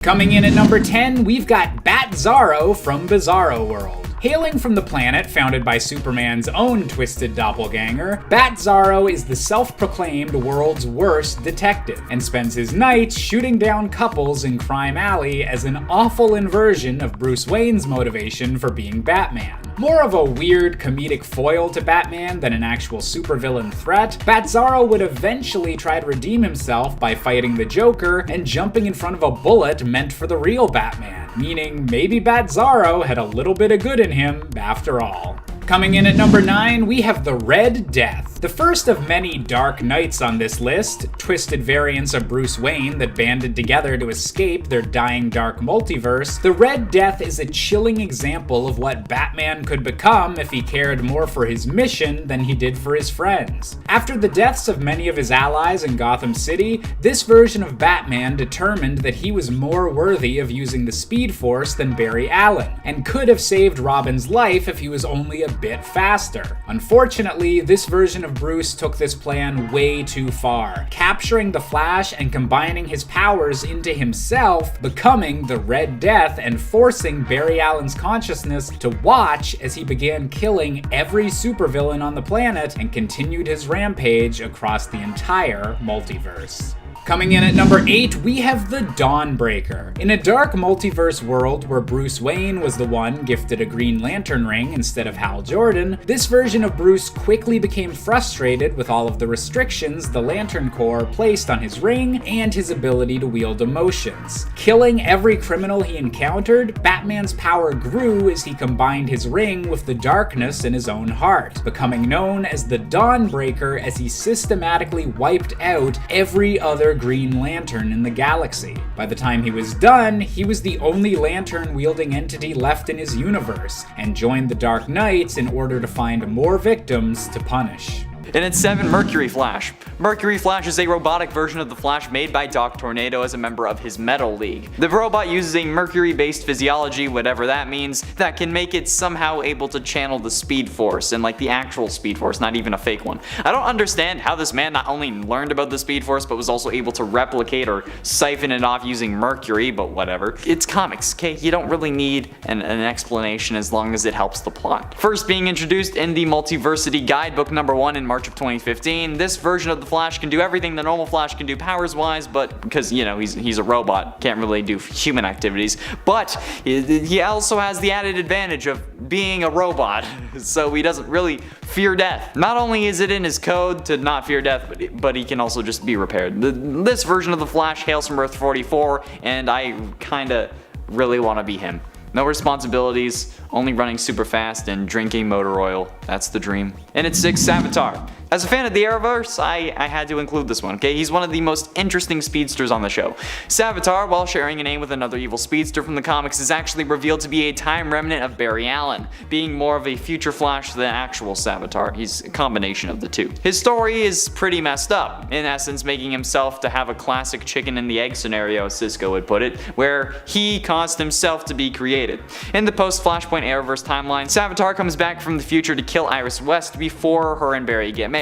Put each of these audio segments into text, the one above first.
Coming in at number 10, we've got Bizarro from Bizarro World. Hailing from the planet founded by Superman's own twisted doppelganger, Bizarro is the self-proclaimed world's worst detective, and spends his nights shooting down couples in Crime Alley as an awful inversion of Bruce Wayne's motivation for being Batman. More of a weird comedic foil to Batman than an actual supervillain threat, Bizarro would eventually try to redeem himself by fighting the Joker and jumping in front of a bullet meant for the real Batman, meaning maybe Bizarro had a little bit of good in him after all. Coming in at number 9, we have the Red Death. The first of many Dark Knights on this list, twisted variants of Bruce Wayne that banded together to escape their dying dark multiverse, the Red Death is a chilling example of what Batman could become if he cared more for his mission than he did for his friends. After the deaths of many of his allies in Gotham City, this version of Batman determined that he was more worthy of using the Speed Force than Barry Allen, and could have saved Robin's life if he was only a bit faster. Unfortunately, this version of Bruce took this plan way too far, capturing the Flash and combining his powers into himself, becoming the Red Death and forcing Barry Allen's consciousness to watch as he began killing every supervillain on the planet and continued his rampage across the entire multiverse. Coming in at number 8, we have the Dawnbreaker. In a dark multiverse world where Bruce Wayne was the one gifted a Green Lantern ring instead of Hal Jordan, this version of Bruce quickly became frustrated with all of the restrictions the Lantern Corps placed on his ring and his ability to wield emotions. Killing every criminal he encountered, Batman's power grew as he combined his ring with the darkness in his own heart, becoming known as the Dawnbreaker as he systematically wiped out every other Green Lantern in the galaxy. By the time he was done, he was the only lantern-wielding entity left in his universe, and joined the Dark Knights in order to find more victims to punish. And at 7, Mercury Flash. Mercury Flash is a robotic version of the Flash made by Doc Tornado as a member of his Metal League. The robot uses a mercury-based physiology, whatever that means, that can make it somehow able to channel the Speed Force, and like the actual Speed Force, not even a fake one. I don't understand how this man not only learned about the Speed Force, but was also able to replicate or siphon it off using mercury, but whatever. It's comics, okay? You don't really need an explanation as long as it helps the plot. First being introduced in the Multiversity Guidebook number 1 in March of 2015, this version of the Flash can do everything the normal Flash can do powers wise, but because, you know, he's a robot, can't really do human activities, but he also has the added advantage of being a robot, so he doesn't really fear death. Not only is it in his code to not fear death, but he can also just be repaired. This version of the Flash hails from Earth-44, and I kinda really want to be him. No responsibilities, only running super fast and drinking motor oil. That's the dream. And at 6, Savatar. As a fan of the Arrowverse, I had to include this one, okay? He's one of the most interesting speedsters on the show. Savatar, while sharing a name with another evil speedster from the comics, is actually revealed to be a time remnant of Barry Allen, being more of a future Flash than actual Savatar. He's a combination of the two. His story is pretty messed up, in essence making himself to have a classic chicken and the egg scenario, as Cisco would put it, where he caused himself to be created. In the post-Flashpoint Arrowverse timeline, Savatar comes back from the future to kill Iris West before her and Barry get married.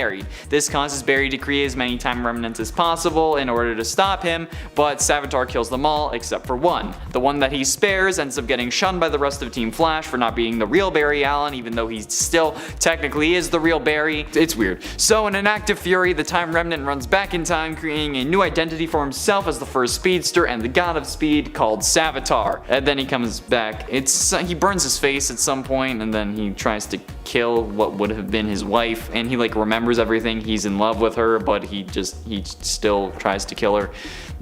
This causes Barry to create as many time remnants as possible in order to stop him, but Savatar kills them all except for one. The one that he spares ends up getting shunned by the rest of Team Flash for not being the real Barry Allen, even though he still technically is the real Barry. It's weird. So in an act of fury, the time remnant runs back in time, creating a new identity for himself as the first speedster and the god of speed called Savatar. And then he comes back. He burns his face at some point, and then he tries to kill what would have been his wife, and he like remembers everything. He's in love with her, but he still tries to kill her.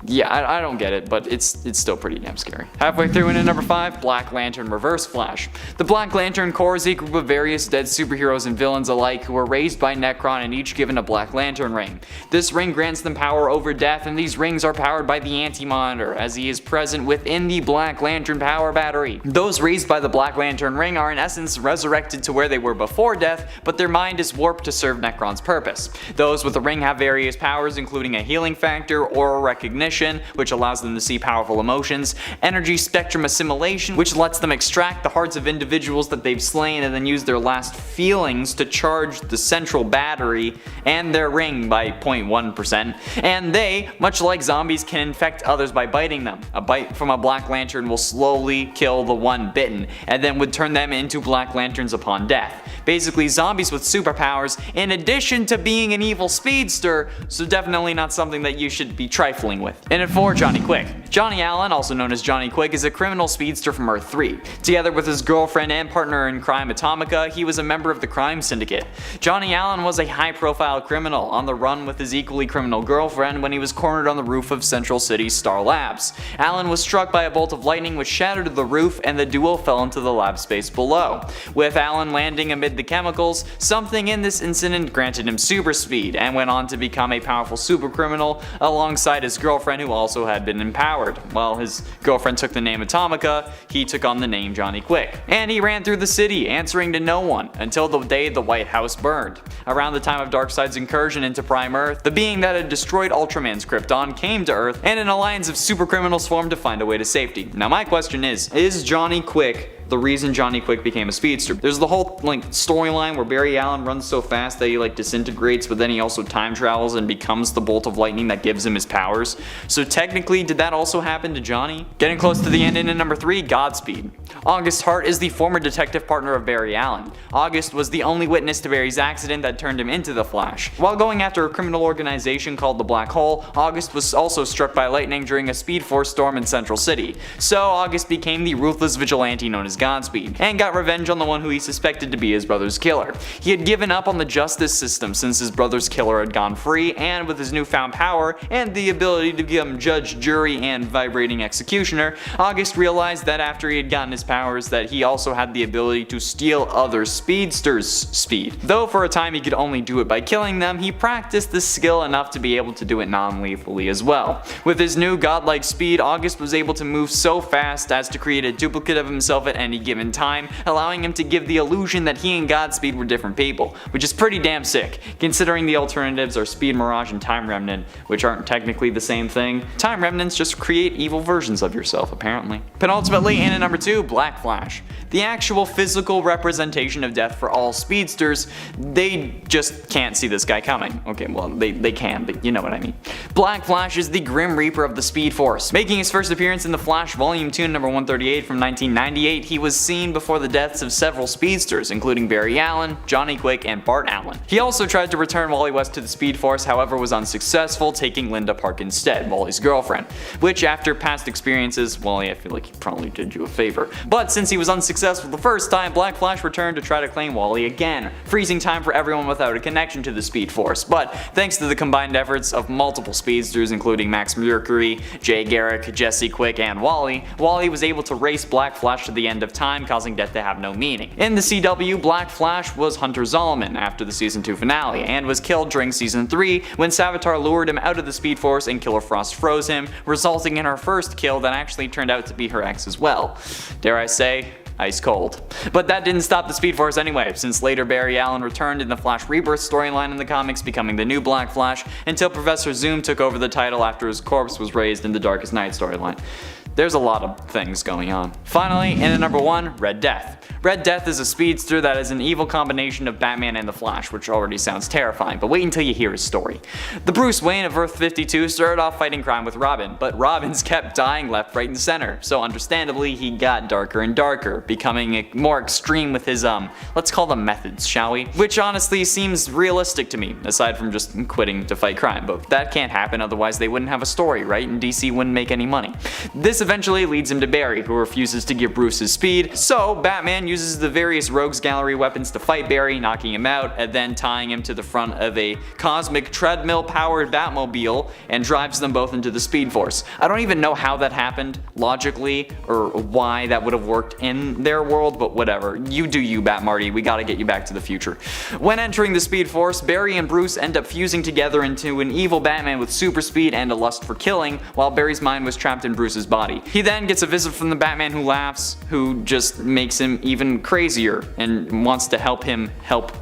Yeah, I don't get it, but it's still pretty damn scary. Halfway through into number 5, Black Lantern Reverse Flash. The Black Lantern Corps is a group of various dead superheroes and villains alike who were raised by Nekron and each given a Black Lantern ring. This ring grants them power over death, and these rings are powered by the Anti-Monitor, as he is present within the Black Lantern power battery. Those raised by the Black Lantern ring are in essence resurrected to where they were before death, but their mind is warped to serve Nekron's purpose. Those with the ring have various powers, including a healing factor, aura recognition, cognition, which allows them to see powerful emotions, energy spectrum assimilation, which lets them extract the hearts of individuals that they've slain and then use their last feelings to charge the central battery and their ring by 0.1%, and they, much like zombies, can infect others by biting them. A bite from a Black Lantern will slowly kill the one bitten, and then would turn them into Black Lanterns upon death. Basically, zombies with superpowers, in addition to being an evil speedster, so definitely not something that you should be trifling with. And at 4, Johnny Quick. Johnny Allen, also known as Johnny Quick, is a criminal speedster from Earth-3. Together with his girlfriend and partner in crime Atomica, he was a member of the crime syndicate. Johnny Allen was a high-profile criminal on the run with his equally criminal girlfriend when he was cornered on the roof of Central City's Star Labs. Allen was struck by a bolt of lightning which shattered the roof, and the duo fell into the lab space below. With Allen landing amid the chemicals, something in this incident granted him super speed, and went on to become a powerful supercriminal alongside his girlfriend, who also had been empowered. While his girlfriend took the name Atomica, he took on the name Johnny Quick. And he ran through the city, answering to no one, until the day the White House burned. Around the time of Darkseid's incursion into Prime Earth, the being that had destroyed Ultraman's Krypton came to Earth, and an alliance of supercriminals formed to find a way to safety. Now my question is Johnny Quick the reason Johnny Quick became a speedster? There's the whole storyline where Barry Allen runs so fast that he disintegrates, but then he also time travels and becomes the bolt of lightning that gives him his powers. So technically, did that also happen to Johnny? Getting close to the end, in at number 3, Godspeed. August Hart is the former detective partner of Barry Allen. August was the only witness to Barry's accident that turned him into the Flash. While going after a criminal organization called the Black Hole, August was also struck by lightning during a Speed Force storm in Central City. So August became the ruthless vigilante known as Godspeed, and got revenge on the one who he suspected to be his brother's killer. He had given up on the justice system since his brother's killer had gone free, and with his newfound power and the ability to become judge, jury, and vibrating executioner, August realized that after he had gotten his powers that he also had the ability to steal other speedsters' speed. Though for a time he could only do it by killing them, he practiced the skill enough to be able to do it non-lethally as well. With his new godlike speed, August was able to move so fast as to create a duplicate of himself at any given time, allowing him to give the illusion that he and Godspeed were different people, which is pretty damn sick, considering the alternatives are Speed Mirage and Time Remnant, which aren't technically the same thing. Time Remnants just create evil versions of yourself, apparently. Penultimately, in at number 2, Black Flash. The actual physical representation of death for all speedsters, they just can't see this guy coming. Okay, well, they can, but you know what I mean. Black Flash is the Grim Reaper of the Speed Force. Making his first appearance in The Flash Volume 2, number 138 from 1998, he was seen before the deaths of several speedsters, including Barry Allen, Johnny Quick, and Bart Allen. He also tried to return Wally West to the Speed Force, however was unsuccessful, taking Linda Park instead, Wally's girlfriend. Which, after past experiences, Wally, I feel like he probably did you a favor. But since he was unsuccessful the first time, Black Flash returned to try to claim Wally again, freezing time for everyone without a connection to the Speed Force. But thanks to the combined efforts of multiple speedsters, including Max Mercury, Jay Garrick, Jesse Quick, and Wally was able to race Black Flash to the end of time, causing death to have no meaning. In the CW, Black Flash was Hunter Zolomon after the Season 2 finale, and was killed during Season 3 when Savatar lured him out of the Speed Force and Killer Frost froze him, resulting in her first kill that actually turned out to be her ex as well. Dare I say, ice cold. But that didn't stop the Speed Force anyway, since later Barry Allen returned in the Flash Rebirth storyline in the comics, becoming the new Black Flash, until Professor Zoom took over the title after his corpse was raised in the Darkest Night storyline. There's a lot of things going on. Finally, in at number 1, Red Death. Red Death is a speedster that is an evil combination of Batman and the Flash, which already sounds terrifying, but wait until you hear his story. The Bruce Wayne of Earth-52 started off fighting crime with Robin, but Robins kept dying left, right, and center, so understandably he got darker and darker, becoming more extreme with his let's call them methods, shall we? Which honestly seems realistic to me, aside from just quitting to fight crime, but that can't happen, otherwise they wouldn't have a story, right? And DC wouldn't make any money. This eventually leads him to Barry, who refuses to give Bruce his speed, so Batman uses the various Rogues Gallery weapons to fight Barry, knocking him out, and then tying him to the front of a cosmic treadmill-powered Batmobile, and drives them both into the Speed Force. I don't even know how that happened, logically, or why that would have worked in their world, but whatever. You do you, Bat-Marty, we gotta get you back to the future. When entering the Speed Force, Barry and Bruce end up fusing together into an evil Batman with super speed and a lust for killing, while Barry's mind was trapped in Bruce's body. He then gets a visit from the Batman who laughs, who just makes him even crazier and wants to help him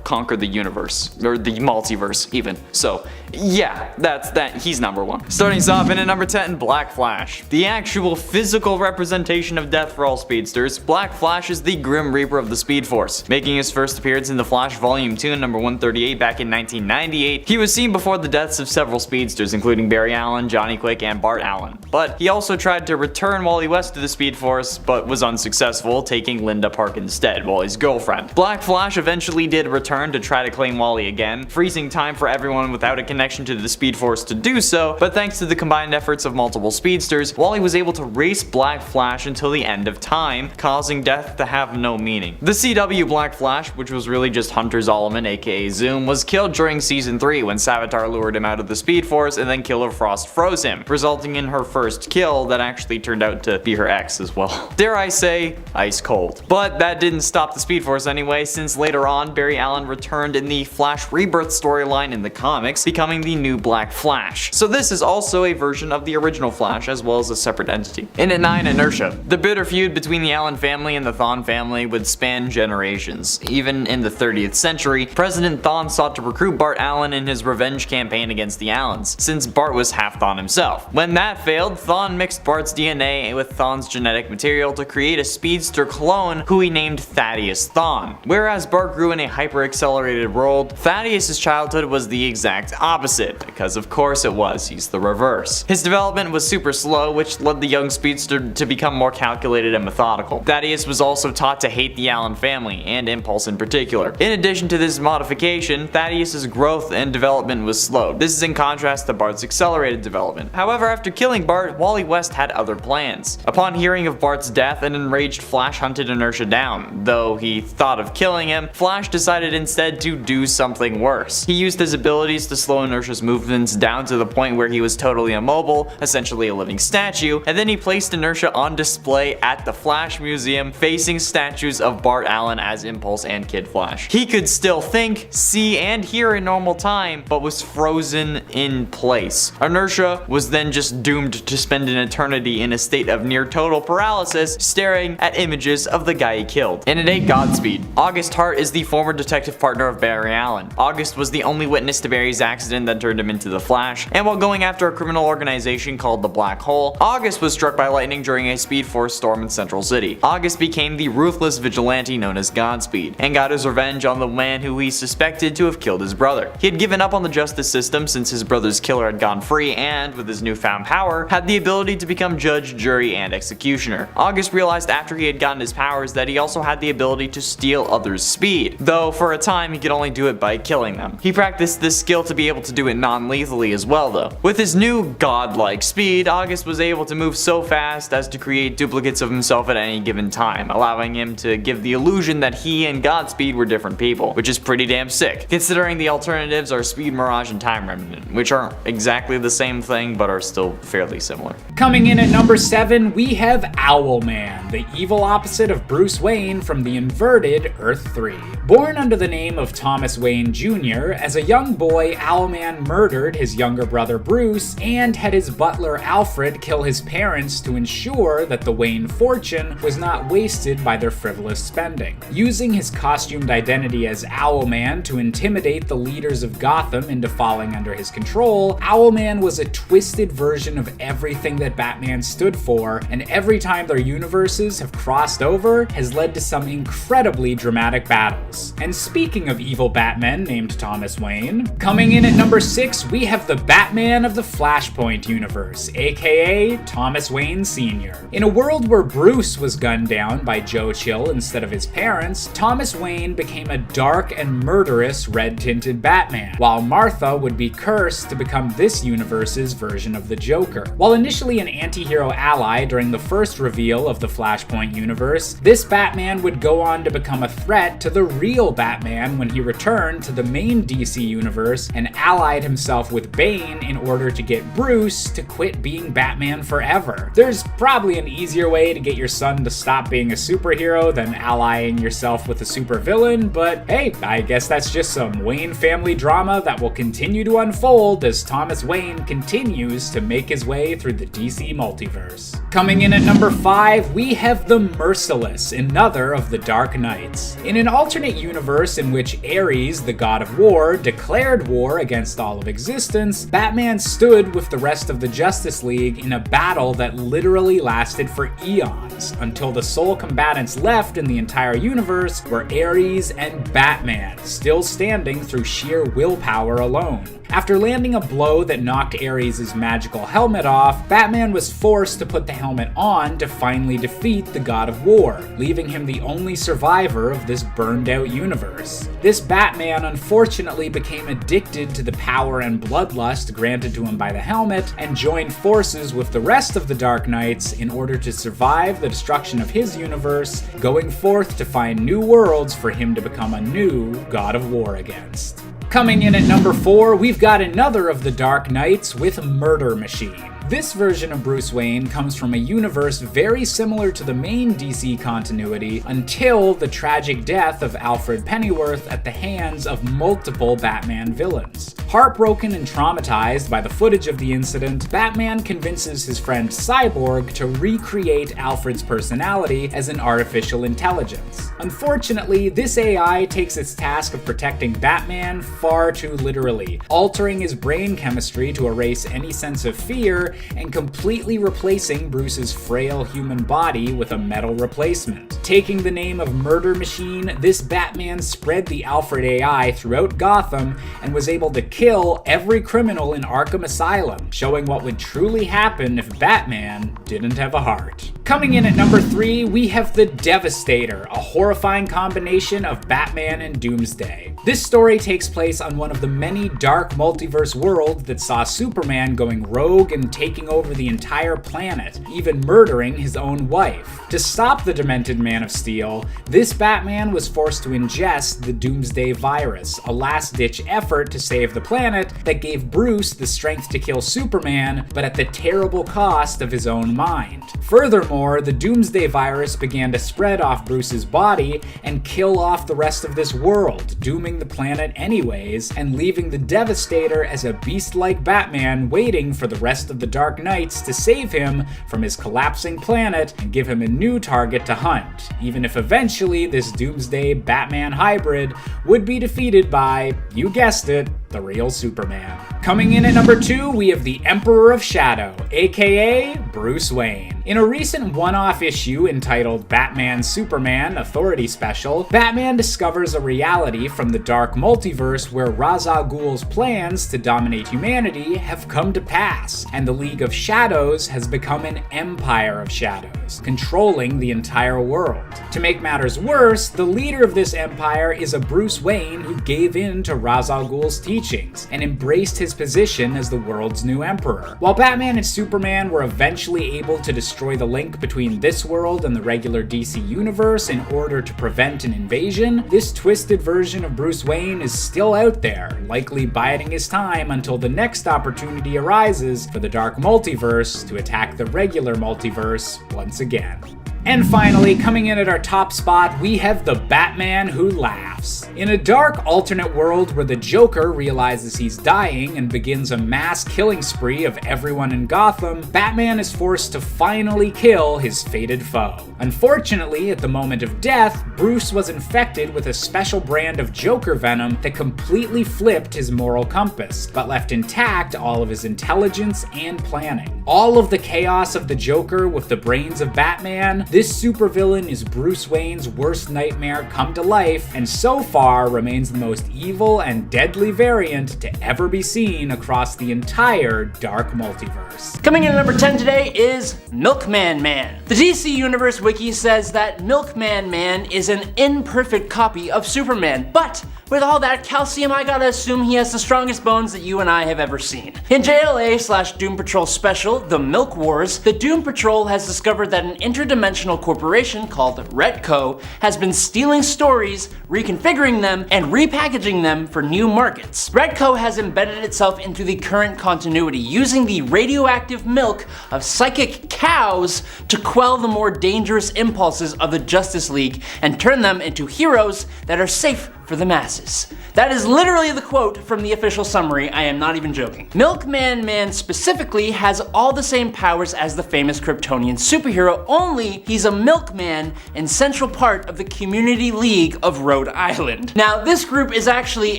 conquer the universe, or the multiverse even. So Yeah, he's number 1. Starting us off in at number 10, Black Flash. The actual physical representation of death for all speedsters, Black Flash is the Grim Reaper of the Speed Force. Making his first appearance in The Flash Volume 2, number 138 back in 1998, he was seen before the deaths of several speedsters including Barry Allen, Johnny Quick, and Bart Allen. But he also tried to return Wally West to the Speed Force, but was unsuccessful, taking Linda Park instead, Wally's girlfriend. Black Flash eventually did return to try to claim Wally again, freezing time for everyone without a connection to the Speed Force to do so, but thanks to the combined efforts of multiple speedsters, Wally was able to race Black Flash until the end of time, causing death to have no meaning. The CW Black Flash, which was really just Hunter's Owlman aka Zoom, was killed during season 3 when Savatar lured him out of the Speed Force and then Killer Frost froze him, resulting in her first kill that actually turned out to be her ex as well. Dare I say, ice cold. But that didn't stop the Speed Force anyway, since later on Barry Allen returned in the Flash Rebirth storyline in the comics, becoming the new Black Flash. So this is also a version of the original Flash as well as a separate entity. In at 9, Inertia. The bitter feud between the Allen family and the Thawne family would span generations. Even in the 30th century, President Thawne sought to recruit Bart Allen in his revenge campaign against the Allens, since Bart was half Thawne himself. When that failed, Thawne mixed Bart's DNA with Thawne's genetic material to create a speedster clone who he named Thaddeus Thawne. Whereas Bart grew in a hyper-accelerated world, Thaddeus' childhood was the exact opposite, because of course it was, he's the reverse. His development was super slow, which led the young speedster to become more calculated and methodical. Thaddeus was also taught to hate the Allen family, and Impulse in particular. In addition to this modification, Thaddeus' growth and development was slowed. This is in contrast to Bart's accelerated development. However, after killing Bart, Wally West had other plans. Upon hearing of Bart's death, an enraged Flash hunted Inertia down. Though he thought of killing him, Flash decided instead to do something worse. He used his abilities to slow Inertia's movements down to the point where he was totally immobile, essentially a living statue, and then he placed Inertia on display at the Flash Museum, facing statues of Bart Allen as Impulse and Kid Flash. He could still think, see, and hear in normal time, but was frozen in place. Inertia was then just doomed to spend an eternity in a state of near total paralysis, staring at images of the guy he killed. And at 8, Godspeed. August Hart is the former detective partner of Barry Allen. August was the only witness to Barry's accident that turned him into the Flash, and while going after a criminal organization called the Black Hole, August was struck by lightning during a Speed Force storm in Central City. August became the ruthless vigilante known as Godspeed, and got his revenge on the man who he suspected to have killed his brother. He had given up on the justice system since his brother's killer had gone free, and with his newfound power, had the ability to become judge, jury, and executioner. August realized after he had gotten his powers that he also had the ability to steal others' speed, though for a time he could only do it by killing them. He practiced this skill to be able to do it non-lethally as well though. With his new godlike speed, August was able to move so fast as to create duplicates of himself at any given time, allowing him to give the illusion that he and Godspeed were different people, which is pretty damn sick, considering the alternatives are Speed Mirage and Time Remnant, which aren't exactly the same thing but are still fairly similar. Coming in at number 7, we have Owlman, the evil opposite of Bruce Wayne from the inverted Earth-3. Born under the name of Thomas Wayne Jr., as a young boy, Owlman murdered his younger brother Bruce and had his butler Alfred kill his parents to ensure that the Wayne fortune was not wasted by their frivolous spending. Using his costumed identity as Owlman to intimidate the leaders of Gotham into falling under his control, Owlman was a twisted version of everything that Batman stood for, and every time their universes have crossed over has led to some incredibly dramatic battles. And speaking of evil Batman named Thomas Wayne, coming in at number 6, we have the Batman of the Flashpoint universe, aka Thomas Wayne Sr. In a world where Bruce was gunned down by Joe Chill instead of his parents, Thomas Wayne became a dark and murderous red-tinted Batman, while Martha would be cursed to become this universe's version of the Joker. While initially an anti-hero ally during the first reveal of the Flashpoint universe, this Batman would go on to become a threat to the real Batman when he returned to the main DC universe and allied himself with Bane in order to get Bruce to quit being Batman forever. There's probably an easier way to get your son to stop being a superhero than allying yourself with a supervillain, but hey, I guess that's just some Wayne family drama that will continue to unfold as Thomas Wayne continues to make his way through the DC multiverse. Coming in at number 5, we have the Merciless, another of the Dark Knights. In an alternate universe in which Ares, the god of war, declared war against against all of existence, Batman stood with the rest of the Justice League in a battle that literally lasted for eons, until the sole combatants left in the entire universe were Ares and Batman, still standing through sheer willpower alone. After landing a blow that knocked Ares' magical helmet off, Batman was forced to put the helmet on to finally defeat the God of War, leaving him the only survivor of this burned-out universe. This Batman unfortunately became addicted to the power and bloodlust granted to him by the helmet, and joined forces with the rest of the Dark Knights in order to survive the destruction of his universe, going forth to find new worlds for him to become a new God of War against. Coming in at number 4, we've got another of the Dark Knights with Murder Machine. This version of Bruce Wayne comes from a universe very similar to the main DC continuity until the tragic death of Alfred Pennyworth at the hands of multiple Batman villains. Heartbroken and traumatized by the footage of the incident, Batman convinces his friend Cyborg to recreate Alfred's personality as an artificial intelligence. Unfortunately, this AI takes its task of protecting Batman far too literally, altering his brain chemistry to erase any sense of fear and completely replacing Bruce's frail human body with a metal replacement. Taking the name of Murder Machine, this Batman spread the Alfred AI throughout Gotham and was able to kill every criminal in Arkham Asylum, showing what would truly happen if Batman didn't have a heart. Coming in at number 3, we have the Devastator, a horrifying combination of Batman and Doomsday. This story takes place on one of the many dark multiverse worlds that saw Superman going rogue and taking over the entire planet, even murdering his own wife. To stop the demented Man of Steel, this Batman was forced to ingest the Doomsday virus, a last-ditch effort to save the planet that gave Bruce the strength to kill Superman, but at the terrible cost of his own mind. Furthermore, the Doomsday virus began to spread off Bruce's body and kill off the rest of this world, dooming the planet anyways, and leaving the Devastator as a beast-like Batman waiting for the rest of the Dark Knights to save him from his collapsing planet and give him a new target to hunt, even if eventually this Doomsday Batman hybrid would be defeated by, you guessed it, the real Superman. Coming in at number 2, we have the Emperor of Shadow, aka Bruce Wayne. In a recent one-off issue entitled Batman Superman Authority Special, Batman discovers a reality from the dark multiverse where Ra's al Ghul's plans to dominate humanity have come to pass, and the League of Shadows has become an Empire of Shadows, controlling the entire world. To make matters worse, the leader of this empire is a Bruce Wayne who gave in to Ra's al Ghul's teachings and embraced his position as the world's new emperor. While Batman and Superman were eventually able to destroy the link between this world and the regular DC universe in order to prevent an invasion, this twisted version of Bruce Wayne is still out there, likely biding his time until the next opportunity arises for the Dark Multiverse to attack the regular multiverse once again. And finally, coming in at our top spot, we have the Batman Who Laughs. In a dark alternate world where the Joker realizes he's dying and begins a mass killing spree of everyone in Gotham, Batman is forced to finally kill his fated foe. Unfortunately, at the moment of death, Bruce was infected with a special brand of Joker venom that completely flipped his moral compass, but left intact all of his intelligence and planning. All of the chaos of the Joker with the brains of Batman, this supervillain is Bruce Wayne's worst nightmare come to life, and so far remains the most evil and deadly variant to ever be seen across the entire dark multiverse. Coming in at number 10 today is Milkman Man. The DC Universe Wiki says that Milkman Man is an imperfect copy of Superman, but with all that calcium, I gotta assume he has the strongest bones that you and I have ever seen. In JLA/Doom Patrol Special, The Milk Wars, the Doom Patrol has discovered that an interdimensional corporation called Retco has been stealing stories, reconfiguring them, and repackaging them for new markets. Retco has embedded itself into the current continuity, using the radioactive milk of psychic cows to quell the more dangerous impulses of the Justice League and turn them into heroes that are safe for the masses. That is literally the quote from the official summary, I am not even joking. Milkman Man specifically has all the same powers as the famous Kryptonian superhero, only he's a milkman and central part of the Community League of Rhode Island. Now, this group is actually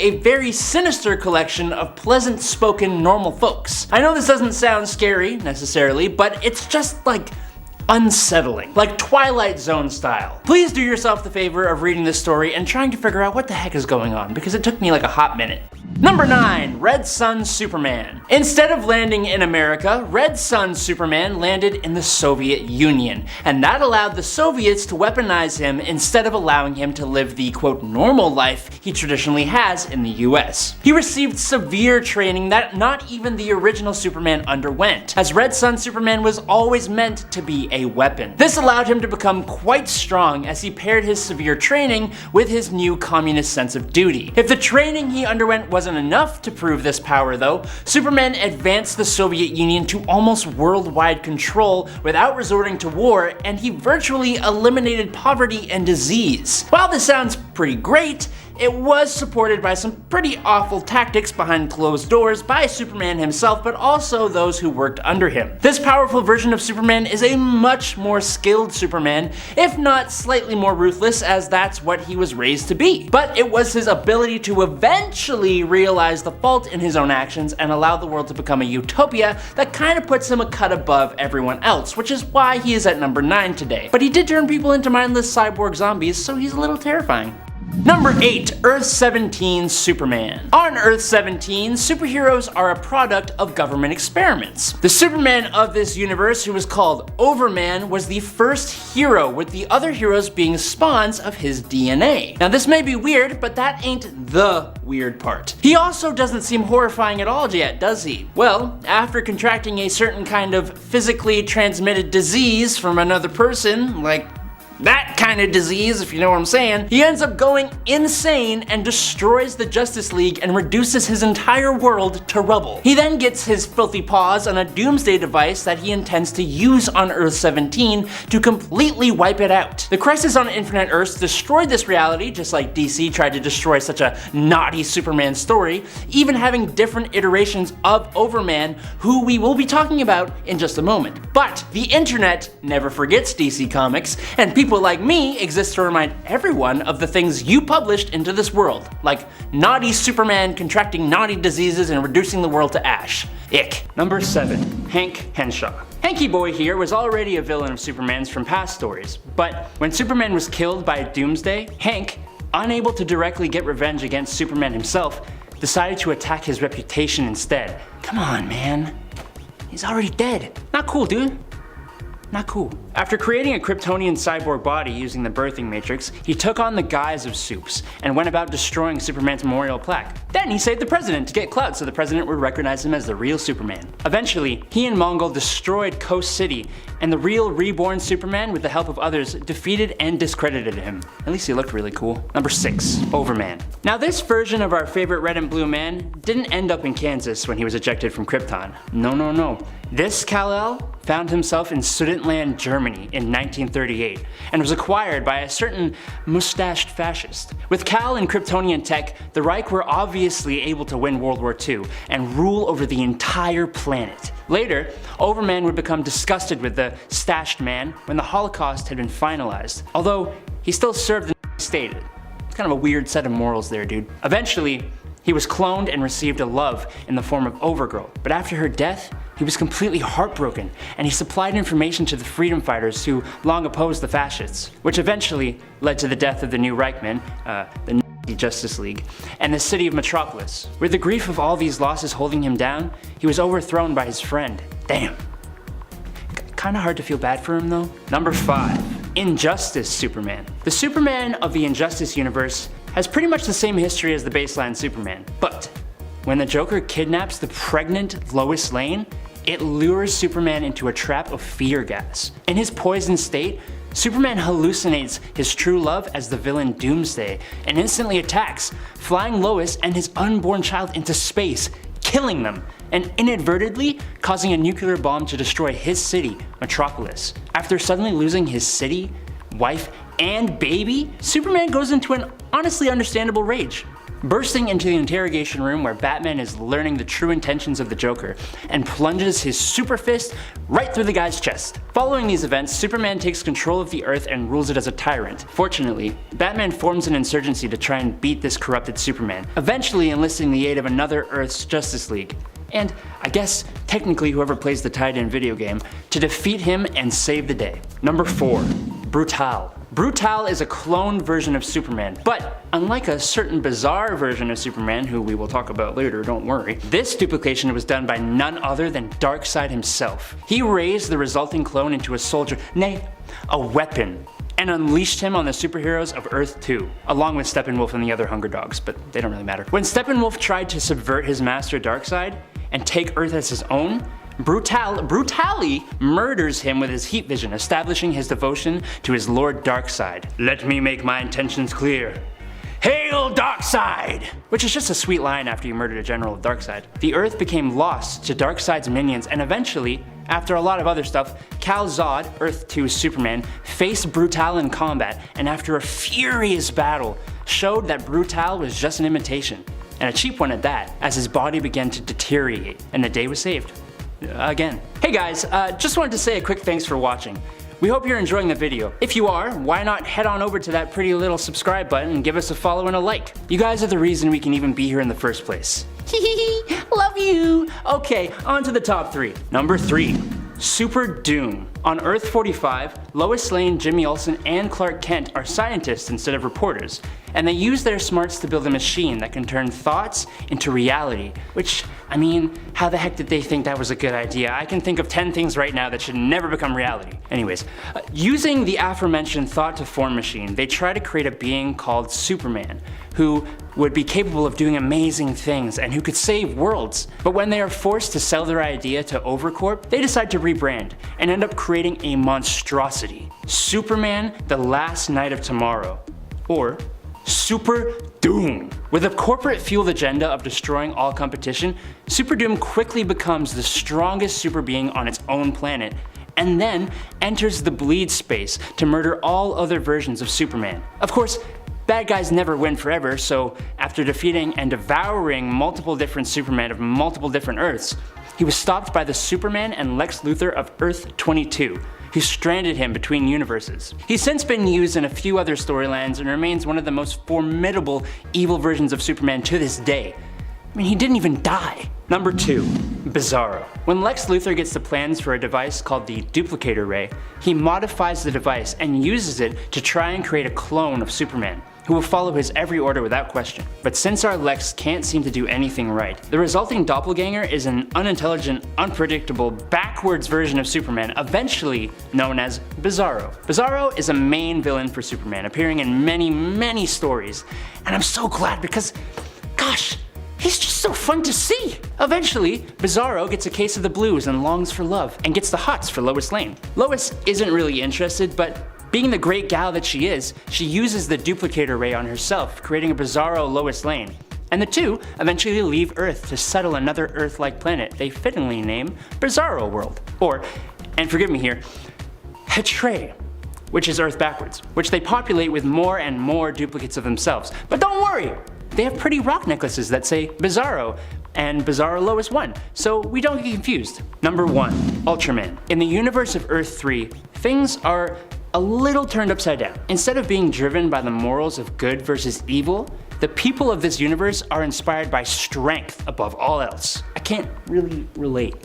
a very sinister collection of pleasant-spoken normal folks. I know this doesn't sound scary, necessarily, but it's just like unsettling, like Twilight Zone style. Please do yourself the favor of reading this story and trying to figure out what the heck is going on, because it took me like a hot minute. Number 9, Red Sun Superman. Instead of landing in America, Red Sun Superman landed in the Soviet Union, and that allowed the Soviets to weaponize him instead of allowing him to live the quote normal life he traditionally has in the US. He received severe training that not even the original Superman underwent, as Red Sun Superman was always meant to be a weapon. This allowed him to become quite strong as he paired his severe training with his new communist sense of duty. If the training he underwent wasn't enough to prove this power though, Superman advanced the Soviet Union to almost worldwide control without resorting to war, and he virtually eliminated poverty and disease. While this sounds pretty great, it was supported by some pretty awful tactics behind closed doors by Superman himself, but also those who worked under him. This powerful version of Superman is a much more skilled Superman, if not slightly more ruthless, as that's what he was raised to be. But it was his ability to eventually realize the fault in his own actions and allow the world to become a utopia that kind of puts him a cut above everyone else, which is why he is at number 9 today. But he did turn people into mindless cyborg zombies, so he's a little terrifying. Number 8, Earth-17 Superman. On Earth-17, superheroes are a product of government experiments. The Superman of this universe, who was called Overman, was the first hero, with the other heroes being spawns of his DNA. Now this may be weird, but that ain't the weird part. He also doesn't seem horrifying at all yet, does he? Well, after contracting a certain kind of physically transmitted disease from another person, like that kind of disease, if you know what I'm saying, he ends up going insane and destroys the Justice League and reduces his entire world to rubble. He then gets his filthy paws on a doomsday device that he intends to use on Earth-17 to completely wipe it out. The Crisis on Infinite Earths destroyed this reality, just like DC tried to destroy such a naughty Superman story, even having different iterations of Overman, who we will be talking about in just a moment. But the internet never forgets DC Comics, and people like me exist to remind everyone of the things you published into this world, like naughty Superman contracting naughty diseases and reducing the world to ash. Ick. Number 7, Hank Henshaw. Hanky Boy here was already a villain of Superman's from past stories, but when Superman was killed by Doomsday, Hank, unable to directly get revenge against Superman himself, decided to attack his reputation instead. Come on, man. He's already dead. Not cool, dude. Not cool. After creating a Kryptonian cyborg body using the birthing matrix, he took on the guise of Supes and went about destroying Superman's memorial plaque. Then he saved the president to get clout so the president would recognize him as the real Superman. Eventually, he and Mongol destroyed Coast City, and the real reborn Superman, with the help of others, defeated and discredited him. At least he looked really cool. Number 6, Overman. Now this version of our favorite red and blue man didn't end up in Kansas when he was ejected from Krypton. No. This Kal-El found himself in Sudetenland, Germany in 1938 and was acquired by a certain mustached fascist. With Kal and Kryptonian tech, the Reich were obviously able to win World War II and rule over the entire planet. Later, Overman would become disgusted with the stashed man when the Holocaust had been finalized, although he still served the state. It's kind of a weird set of morals there, dude. Eventually, he was cloned and received a love in the form of Overgirl, but after her death, he was completely heartbroken, and he supplied information to the freedom fighters who long opposed the fascists, which eventually led to the death of the new Reichman, the Justice League, and the city of Metropolis. With the grief of all these losses holding him down, he was overthrown by his friend. Damn. Kinda hard to feel bad for him though. Number 5, Injustice Superman. The Superman of the Injustice universe has pretty much the same history as the baseline Superman, but when the Joker kidnaps the pregnant Lois Lane, it lures Superman into a trap of fear gas. In his poisoned state, Superman hallucinates his true love as the villain Doomsday and instantly attacks, flying Lois and his unborn child into space, killing them, and inadvertently causing a nuclear bomb to destroy his city, Metropolis. After suddenly losing his city, wife, and baby, Superman goes into an honestly understandable rage, bursting into the interrogation room where Batman is learning the true intentions of the Joker and plunges his super fist right through the guy's chest. Following these events, Superman takes control of the Earth and rules it as a tyrant. Fortunately, Batman forms an insurgency to try and beat this corrupted Superman, eventually enlisting the aid of another Earth's Justice League, and I guess technically whoever plays the tied-in video game, to defeat him and save the day. Number 4. Brutaal. Brutaal is a cloned version of Superman, but unlike a certain bizarre version of Superman, who we will talk about later, don't worry, this duplication was done by none other than Darkseid himself. He raised the resulting clone into a soldier, nay, a weapon, and unleashed him on the superheroes of Earth-2, along with Steppenwolf and the other Hunger Dogs, but they don't really matter. When Steppenwolf tried to subvert his master Darkseid and take Earth as his own, brutally murders him with his heat vision, establishing his devotion to his Lord Darkseid. Let me make my intentions clear. Hail Darkseid! Which is just a sweet line after you murdered a general of Darkseid. The Earth became lost to Darkseid's minions, and eventually, after a lot of other stuff, Kal-Zod, Earth-2's Superman, faced Brutaal in combat, and after a furious battle, showed that Brutaal was just an imitation, and a cheap one at that, as his body began to deteriorate, and the day was saved. Again. Hey guys, just wanted to say a quick thanks for watching. We hope you're enjoying the video. If you are, why not head on over to that pretty little subscribe button and give us a follow and a like. You guys are the reason we can even be here in the first place. Love you! Okay, on to the top 3. Number 3. Super Doom. On Earth-45, Lois Lane, Jimmy Olsen, and Clark Kent are scientists instead of reporters, and they use their smarts to build a machine that can turn thoughts into reality, which, I mean, how the heck did they think that was a good idea? I can think of 10 things right now that should never become reality. Anyways, using the aforementioned thought-to-form machine, they try to create a being called Superman, who would be capable of doing amazing things and who could save worlds. But when they are forced to sell their idea to Overcorp, they decide to rebrand and end up creating a monstrosity. Superman, the Last Night of Tomorrow, or Super Doom. With a corporate-fueled agenda of destroying all competition, Super Doom quickly becomes the strongest super being on its own planet, and then enters the bleed space to murder all other versions of Superman. Of course, bad guys never win forever, so after defeating and devouring multiple different Supermen of multiple different Earths, he was stopped by the Superman and Lex Luthor of Earth-22, who stranded him between universes. He's since been used in a few other storylines and remains one of the most formidable evil versions of Superman to this day. I mean, he didn't even die. Number 2. Bizarro. When Lex Luthor gets the plans for a device called the Duplicator Ray, he modifies the device and uses it to try and create a clone of Superman, who will follow his every order without question. But since our Lex can't seem to do anything right, the resulting doppelganger is an unintelligent, unpredictable, backwards version of Superman, eventually known as Bizarro. Bizarro is a main villain for Superman, appearing in many stories, and I'm so glad because, gosh, he's just so fun to see! Eventually, Bizarro gets a case of the blues and longs for love, and gets the hots for Lois Lane. Lois isn't really interested, but being the great gal that she is, she uses the Duplicator Ray on herself, creating a Bizarro Lois Lane. And the two eventually leave Earth to settle another Earth-like planet they fittingly name Bizarro World. Or, and forgive me here, Hetre, which is Earth backwards, which they populate with more and more duplicates of themselves. But don't worry! They have pretty rock necklaces that say Bizarro and Bizarro Lois 1, so we don't get confused. Number 1. Ultraman. In the universe of Earth-3, things are a little turned upside down. Instead of being driven by the morals of good versus evil, the people of this universe are inspired by strength above all else. I can't really relate.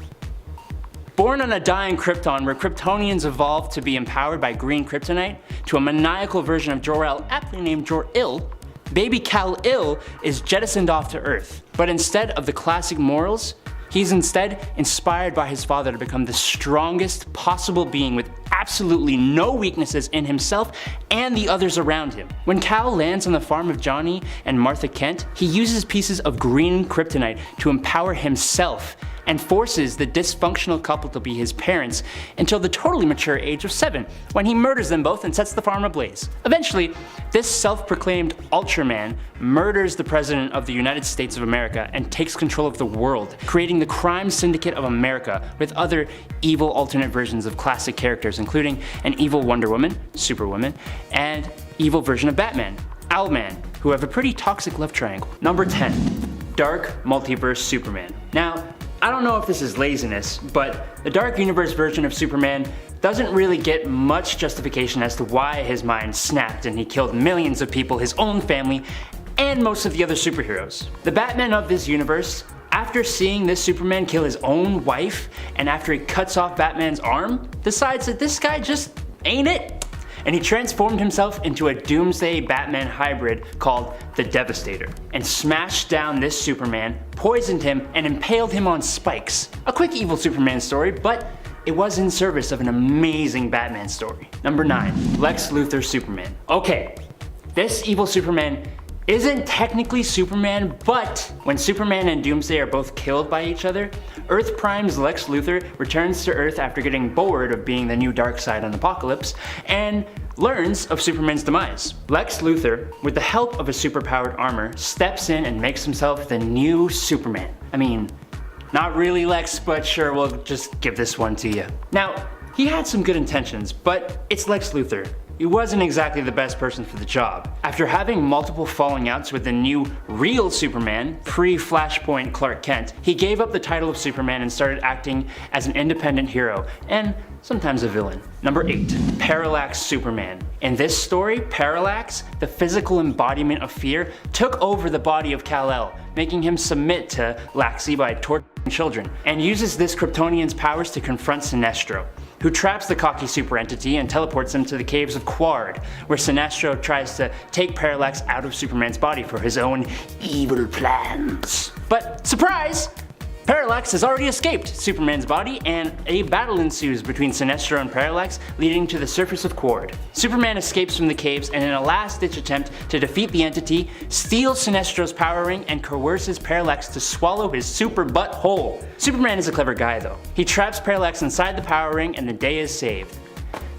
Born on a dying Krypton where Kryptonians evolved to be empowered by green kryptonite to a maniacal version of Jor-El aptly named Jor-Il, baby Kal-Il is jettisoned off to Earth. But instead of the classic morals, he's instead inspired by his father to become the strongest possible being with absolutely no weaknesses in himself and the others around him. When Kal lands on the farm of Johnny and Martha Kent, he uses pieces of green kryptonite to empower himself and forces the dysfunctional couple to be his parents until the totally mature age of 7, when he murders them both and sets the farm ablaze. Eventually, this self-proclaimed Ultraman murders the President of the United States of America and takes control of the world, creating the crime syndicate of America with other evil alternate versions of classic characters, including an evil Wonder Woman, Superwoman, and evil version of Batman, Owlman, who have a pretty toxic love triangle. Number 10. Dark Multiverse Superman. Now, I don't know if this is laziness, but the Dark Universe version of Superman doesn't really get much justification as to why his mind snapped and he killed millions of people, his own family, and most of the other superheroes. The Batman of this universe, after seeing this Superman kill his own wife, and after he cuts off Batman's arm, decides that this guy just ain't it. And he transformed himself into a doomsday Batman hybrid called the Devastator, and smashed down this Superman, poisoned him, and impaled him on spikes. A quick evil Superman story, but it was in service of an amazing Batman story. Number 9. Lex Luthor Superman. Okay, this evil Superman isn't technically Superman, but when Superman and Doomsday are both killed by each other, Earth Prime's Lex Luthor returns to Earth after getting bored of being the new Darkseid on Apokolips, and learns of Superman's demise. Lex Luthor, with the help of his superpowered armor, steps in and makes himself the new Superman. I mean, not really Lex, but sure, we'll just give this one to you. Now, he had some good intentions, but it's Lex Luthor. He wasn't exactly the best person for the job. After having multiple falling outs with the new real Superman, pre-Flashpoint Clark Kent, he gave up the title of Superman and started acting as an independent hero, and sometimes a villain. Number 8. Parallax Superman. In this story, Parallax, the physical embodiment of fear, took over the body of Kal-El, making him submit to Laxi by torturing children, and uses this Kryptonian's powers to confront Sinestro, who traps the cocky super entity and teleports him to the caves of Quard, where Sinestro tries to take Parallax out of Superman's body for his own evil plans. But surprise! Parallax has already escaped Superman's body, and a battle ensues between Sinestro and Parallax, leading to the surface of Quard. Superman escapes from the caves and in a last-ditch attempt to defeat the entity, steals Sinestro's power ring and coerces Parallax to swallow his super butt whole. Superman is a clever guy though. He traps Parallax inside the power ring and the day is saved.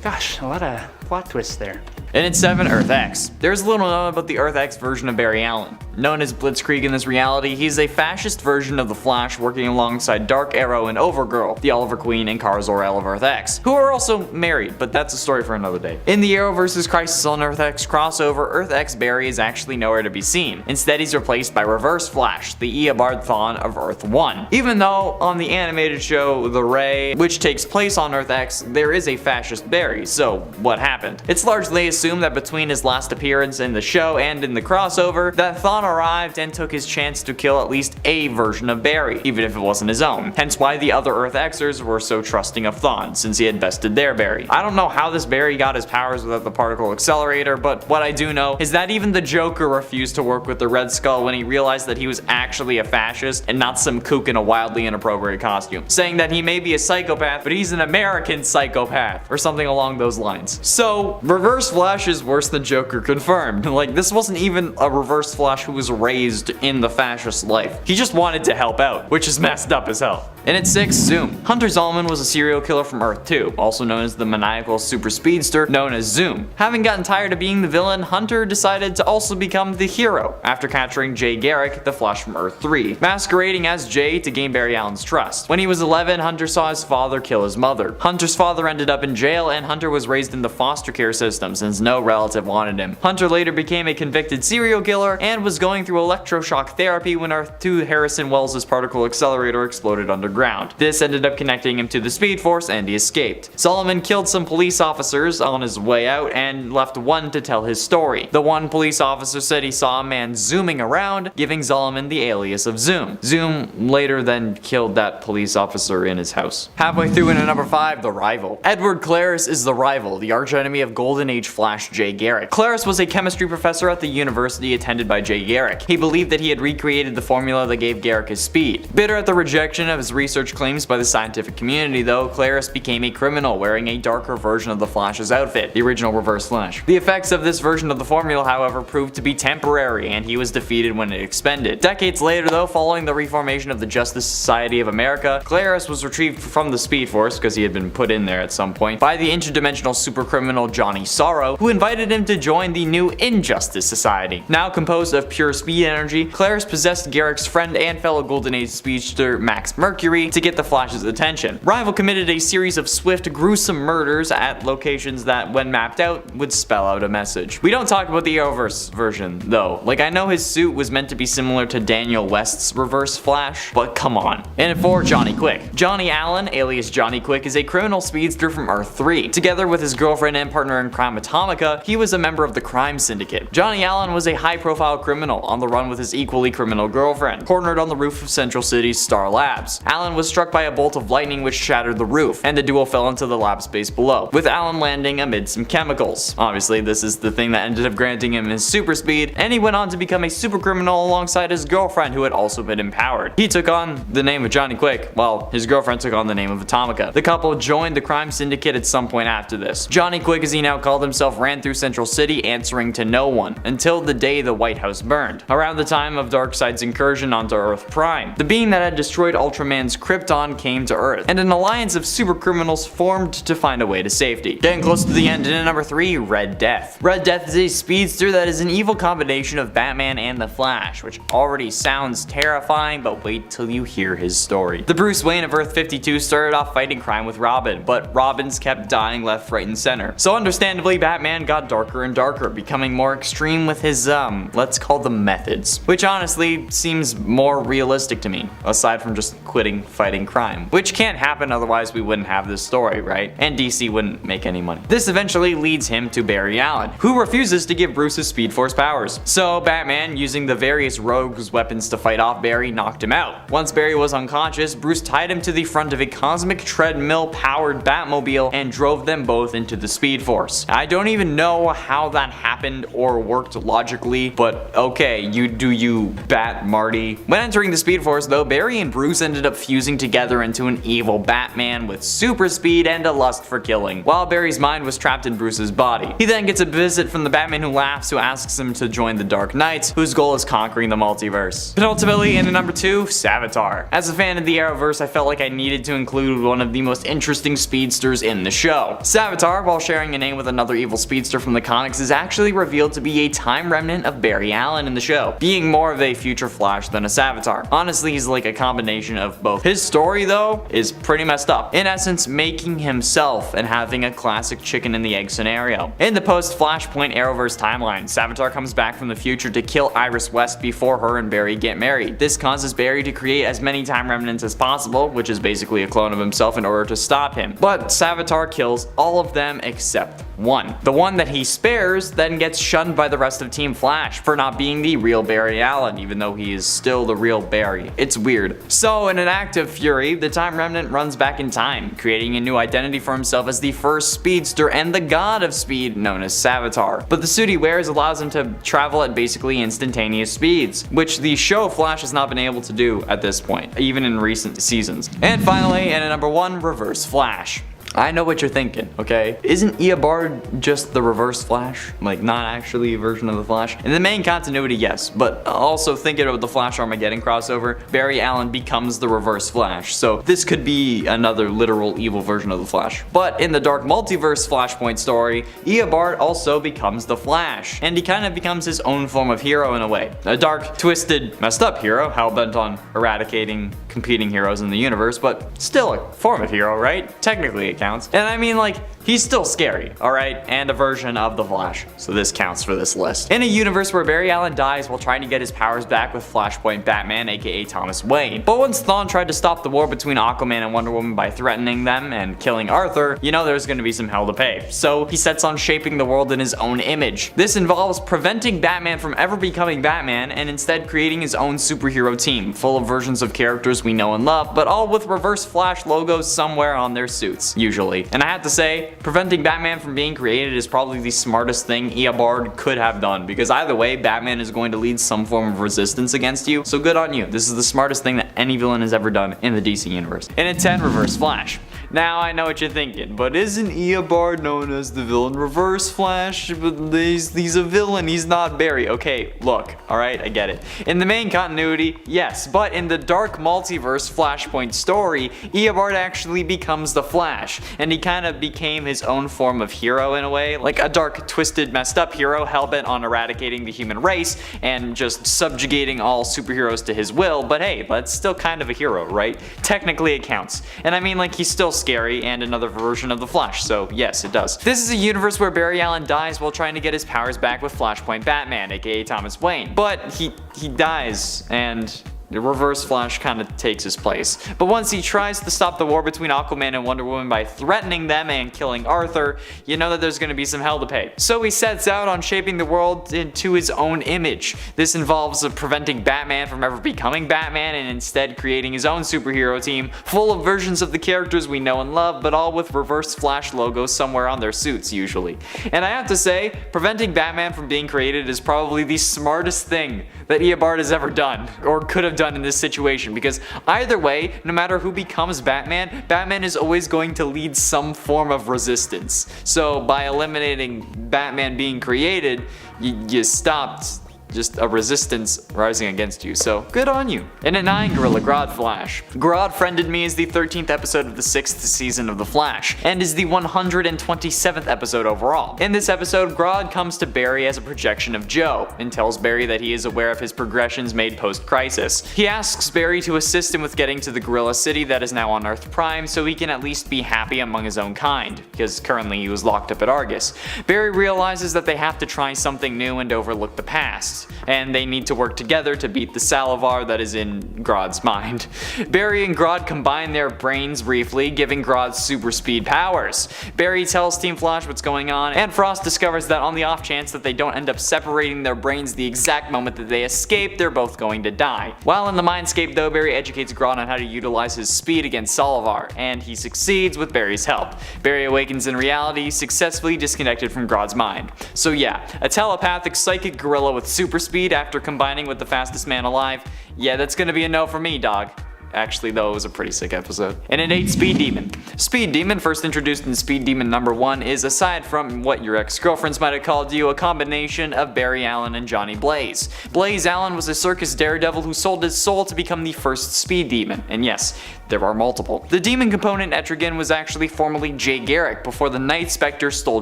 Gosh, a lot of plot twists there. And at 7, Earth X. There's little known about the Earth X version of Barry Allen. Known as Blitzkrieg in this reality, he's a fascist version of the Flash working alongside Dark Arrow and Overgirl, the Oliver Queen and Kara Zor-El of Earth X, who are also married, but that's a story for another day. In the Arrow vs. Crisis on Earth X crossover, Earth X Barry is actually nowhere to be seen. Instead, he's replaced by Reverse Flash, the Eobard Thawne of Earth 1. Even though on the animated show The Ray, which takes place on Earth X, there is a fascist Barry, so what happened? It's largely assumed that between his last appearance in the show and in the crossover, that Thawne arrived and took his chance to kill at least a version of Barry, even if it wasn't his own. Hence why the other Earth Xers were so trusting of Thawne, since he had bested their Barry. I don't know how this Barry got his powers without the particle accelerator, but what I do know is that even the Joker refused to work with the Red Skull when he realized that he was actually a fascist and not some kook in a wildly inappropriate costume, saying that he may be a psychopath, but he's an American psychopath, or something along those lines. So, Reverse Flash is worse than Joker confirmed. Like, this wasn't even a Reverse Flash who was raised in the fascist life. He just wanted to help out, which is messed up as hell. And at 6, Zoom. Hunter Zolomon was a serial killer from Earth 2, also known as the maniacal super speedster known as Zoom. Having gotten tired of being the villain, Hunter decided to also become the hero after capturing Jay Garrick, the Flash from Earth 3, masquerading as Jay to gain Barry Allen's trust. When he was 11, Hunter saw his father kill his mother. Hunter's father ended up in jail, and Hunter was raised in the foster care system since no relative wanted him. Hunter later became a convicted serial killer and was going through electroshock therapy when Earth 2 Harrison Wells' particle accelerator exploded underground. This ended up connecting him to the Speed Force and he escaped. Zolomon killed some police officers on his way out and left one to tell his story. The one police officer said he saw a man zooming around, giving Zolomon the alias of Zoom. Zoom later then killed that police officer in his house. Halfway through into number 5, The Rival. Edward Claris is the Rival, the archenemy of Golden Age Flash Jay Garrick. Claris was a chemistry professor at the university attended by Jay Garrick. He believed that he had recreated the formula that gave Garrick his speed. Bitter at the rejection of his research claims by the scientific community though, Clarus became a criminal wearing a darker version of the Flash's outfit, the original Reverse Flash. The effects of this version of the formula, however, proved to be temporary, and he was defeated when it expended. Decades later though, following the reformation of the Justice Society of America, Clarus was retrieved from the Speed Force, because he had been put in there at some point, by the interdimensional supercriminal Johnny Sorrow, who invited him to join the new Injustice Society. Now composed of pure speed energy, Clarus possessed Garrick's friend and fellow Golden Age speedster Max Mercury to get the Flash's attention. Rival committed a series of swift, gruesome murders at locations that, when mapped out, would spell out a message. We don't talk about the Arrowverse version, though. Like, I know his suit was meant to be similar to Daniel West's Reverse Flash, but come on. And for Johnny Quick. Johnny Allen, alias Johnny Quick, is a criminal speedster from Earth-3. Together with his girlfriend and partner in crime Atomica, he was a member of the crime syndicate. Johnny Allen was a high-profile criminal on the run with his equally criminal girlfriend, cornered on the roof of Central City's Star Labs. Allen was struck by a bolt of lightning which shattered the roof, and the duo fell into the lab space below, with Allen landing amid some chemicals. Obviously, this is the thing that ended up granting him his super speed, and he went on to become a super criminal alongside his girlfriend, who had also been empowered. He took on the name of Johnny Quick, while his girlfriend took on the name of Atomica. The couple joined the crime syndicate at some point after this. Johnny Quick, as he now called himself, ran through Central City answering to no one, until the day the White House burned, around the time of Darkseid's incursion onto Earth Prime. The being that had destroyed Ultraman's Krypton came to Earth, and an alliance of super criminals formed to find a way to safety. Getting close to the end, and at number 3, Red Death. Red Death is a speedster that is an evil combination of Batman and the Flash, which already sounds terrifying, but wait till you hear his story. The Bruce Wayne of Earth-52 started off fighting crime with Robin, but Robins kept dying left, right, and center. So understandably, Batman got darker and darker, becoming more extreme with his, let's call them methods. Which honestly seems more realistic to me, aside from just quitting fighting crime. Which can't happen, otherwise we wouldn't have this story, right? And DC wouldn't make any money. This eventually leads him to Barry Allen, who refuses to give Bruce his Speed Force powers. So Batman, using the various rogues' weapons to fight off Barry, knocked him out. Once Barry was unconscious, Bruce tied him to the front of a cosmic treadmill-powered Batmobile and drove them both into the Speed Force. I don't even know how that happened or worked logically, but okay, you do you, Bat Marty. When entering the Speed Force though, Barry and Bruce ended up fusing together into an evil Batman with super speed and a lust for killing, while Barry's mind was trapped in Bruce's body. He then gets a visit from the Batman Who Laughs, who asks him to join the Dark Knights, whose goal is conquering the multiverse. Penultimately, and at number 2, Savatar. As a fan of the Arrowverse, I felt like I needed to include one of the most interesting speedsters in the show. Savatar, while sharing a name with another evil speedster from the comics, is actually revealed to be a time remnant of Barry Allen in the show, being more of a future Flash than a Savatar. Honestly, he's like a combination of both. His story, though, is pretty messed up. In essence, making himself and having a classic chicken and the egg scenario. In the post-Flashpoint Arrowverse timeline, Savatar comes back from the future to kill Iris West before her and Barry get married. This causes Barry to create as many time remnants as possible, which is basically a clone of himself, in order to stop him. But Savatar kills all of them except one. The one that he spares then gets shunned by the rest of Team Flash for not being the real Barry Allen, even though he is still the real Barry. It's weird. So in an act of fury, the Time Remnant runs back in time, creating a new identity for himself as the first speedster and the god of speed known as Savatar. But the suit he wears allows him to travel at basically instantaneous speeds, which the show Flash has not been able to do at this point, even in recent seasons. And finally, and at number 1, Reverse Flash. I know what you're thinking, okay? Isn't Eobard just the Reverse Flash? Like, not actually a version of the Flash? In the main continuity, yes, but also thinking about the Flash Armageddon crossover, Barry Allen becomes the Reverse Flash, so this could be another literal evil version of the Flash. But in the Dark Multiverse Flashpoint story, Eobard also becomes the Flash, and he kind of becomes his own form of hero in a way. A dark, twisted, messed up hero, hell-bent on eradicating competing heroes in the universe, but still a form of hero, right? Technically it counts. And I mean, like, he's still scary, alright? And a version of the Flash, so this counts for this list. In a universe where Barry Allen dies while trying to get his powers back with Flashpoint Batman, aka Thomas Wayne. But once Thawne tried to stop the war between Aquaman and Wonder Woman by threatening them and killing Arthur, you know there's gonna be some hell to pay. So he sets on shaping the world in his own image. This involves preventing Batman from ever becoming Batman and instead creating his own superhero team, full of versions of characters we know and love, but all with Reverse Flash logos somewhere on their suits, usually. usually. And I have to say, preventing Batman from being created is probably the smartest thing Eobard could have done, because either way, Batman is going to lead some form of resistance against you, so good on you. This is the smartest thing that any villain has ever done in the DC universe. And at 10, Reverse Flash. Now I know what you're thinking, but isn't Eobard known as the villain Reverse Flash? But he's a villain, he's not Barry. Okay, look, alright, I get it. In the main continuity, yes, but in the dark multiverse Flashpoint story, Eobard actually becomes the Flash, and he kind of became his own form of hero in a way, like a dark, twisted, messed up hero hellbent on eradicating the human race and just subjugating all superheroes to his will, but hey, that's still kind of a hero, right? Technically it counts. And I mean, like, he's still scary and another version of the Flash, so yes, it does. This is a universe where Barry Allen dies while trying to get his powers back with Flashpoint Batman, aka Thomas Wayne. But he dies, and the Reverse Flash kind of takes his place. But once he tries to stop the war between Aquaman and Wonder Woman by threatening them and killing Arthur, you know that there's going to be some hell to pay. So he sets out on shaping the world into his own image. This involves preventing Batman from ever becoming Batman and instead creating his own superhero team full of versions of the characters we know and love, but all with Reverse Flash logos somewhere on their suits usually. And I have to say, preventing Batman from being created is probably the smartest thing that Eobard has ever done, or could have done in this situation, because either way, no matter who becomes Batman, Batman is always going to lead some form of resistance. So by eliminating Batman being created, you stopped just a resistance rising against you, so good on you. And at 9, Gorilla Grodd Flash. Grodd Friended Me is the 13th episode of the 6th season of The Flash, and is the 127th episode overall. In this episode, Grodd comes to Barry as a projection of Joe, and tells Barry that he is aware of his progressions made post-crisis. He asks Barry to assist him with getting to the Gorilla City that is now on Earth Prime, so he can at least be happy among his own kind, because currently he was locked up at Argus. Barry realizes that they have to try something new and overlook the past, and they need to work together to beat the Savatar that is in Grodd's mind. Barry and Grodd combine their brains briefly, giving Grodd super speed powers. Barry tells Team Flash what's going on, and Frost discovers that on the off chance that they don't end up separating their brains the exact moment that they escape, they're both going to die. While in the Mindscape though, Barry educates Grodd on how to utilize his speed against Savatar, and he succeeds with Barry's help. Barry awakens in reality, successfully disconnected from Grodd's mind. So yeah, a telepathic psychic gorilla with super speed after combining with the fastest man alive, yeah, that's gonna be a no for me, dog. Actually though, it was a pretty sick episode. And an 8, Speed Demon. Speed Demon, first introduced in Speed Demon number 1, is, aside from what your ex-girlfriends might have called you, a combination of Barry Allen and Johnny Blaze. Blaze Allen was a circus daredevil who sold his soul to become the first Speed Demon, and yes, there are multiple. The demon component Etrigan was actually formerly Jay Garrick before the Night Spectre stole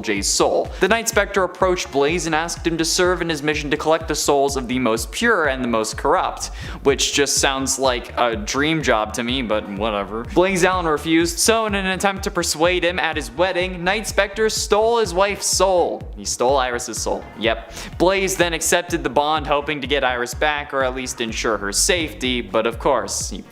Jay's soul. The Night Spectre approached Blaze and asked him to serve in his mission to collect the souls of the most pure and the most corrupt, which just sounds like a dream job to me, but whatever. Blaze Allen refused, so in an attempt to persuade him at his wedding, Night Spectre stole his wife's soul. He stole Iris's soul, yep. Blaze then accepted the bond, hoping to get Iris back, or at least ensure her safety, but of course, he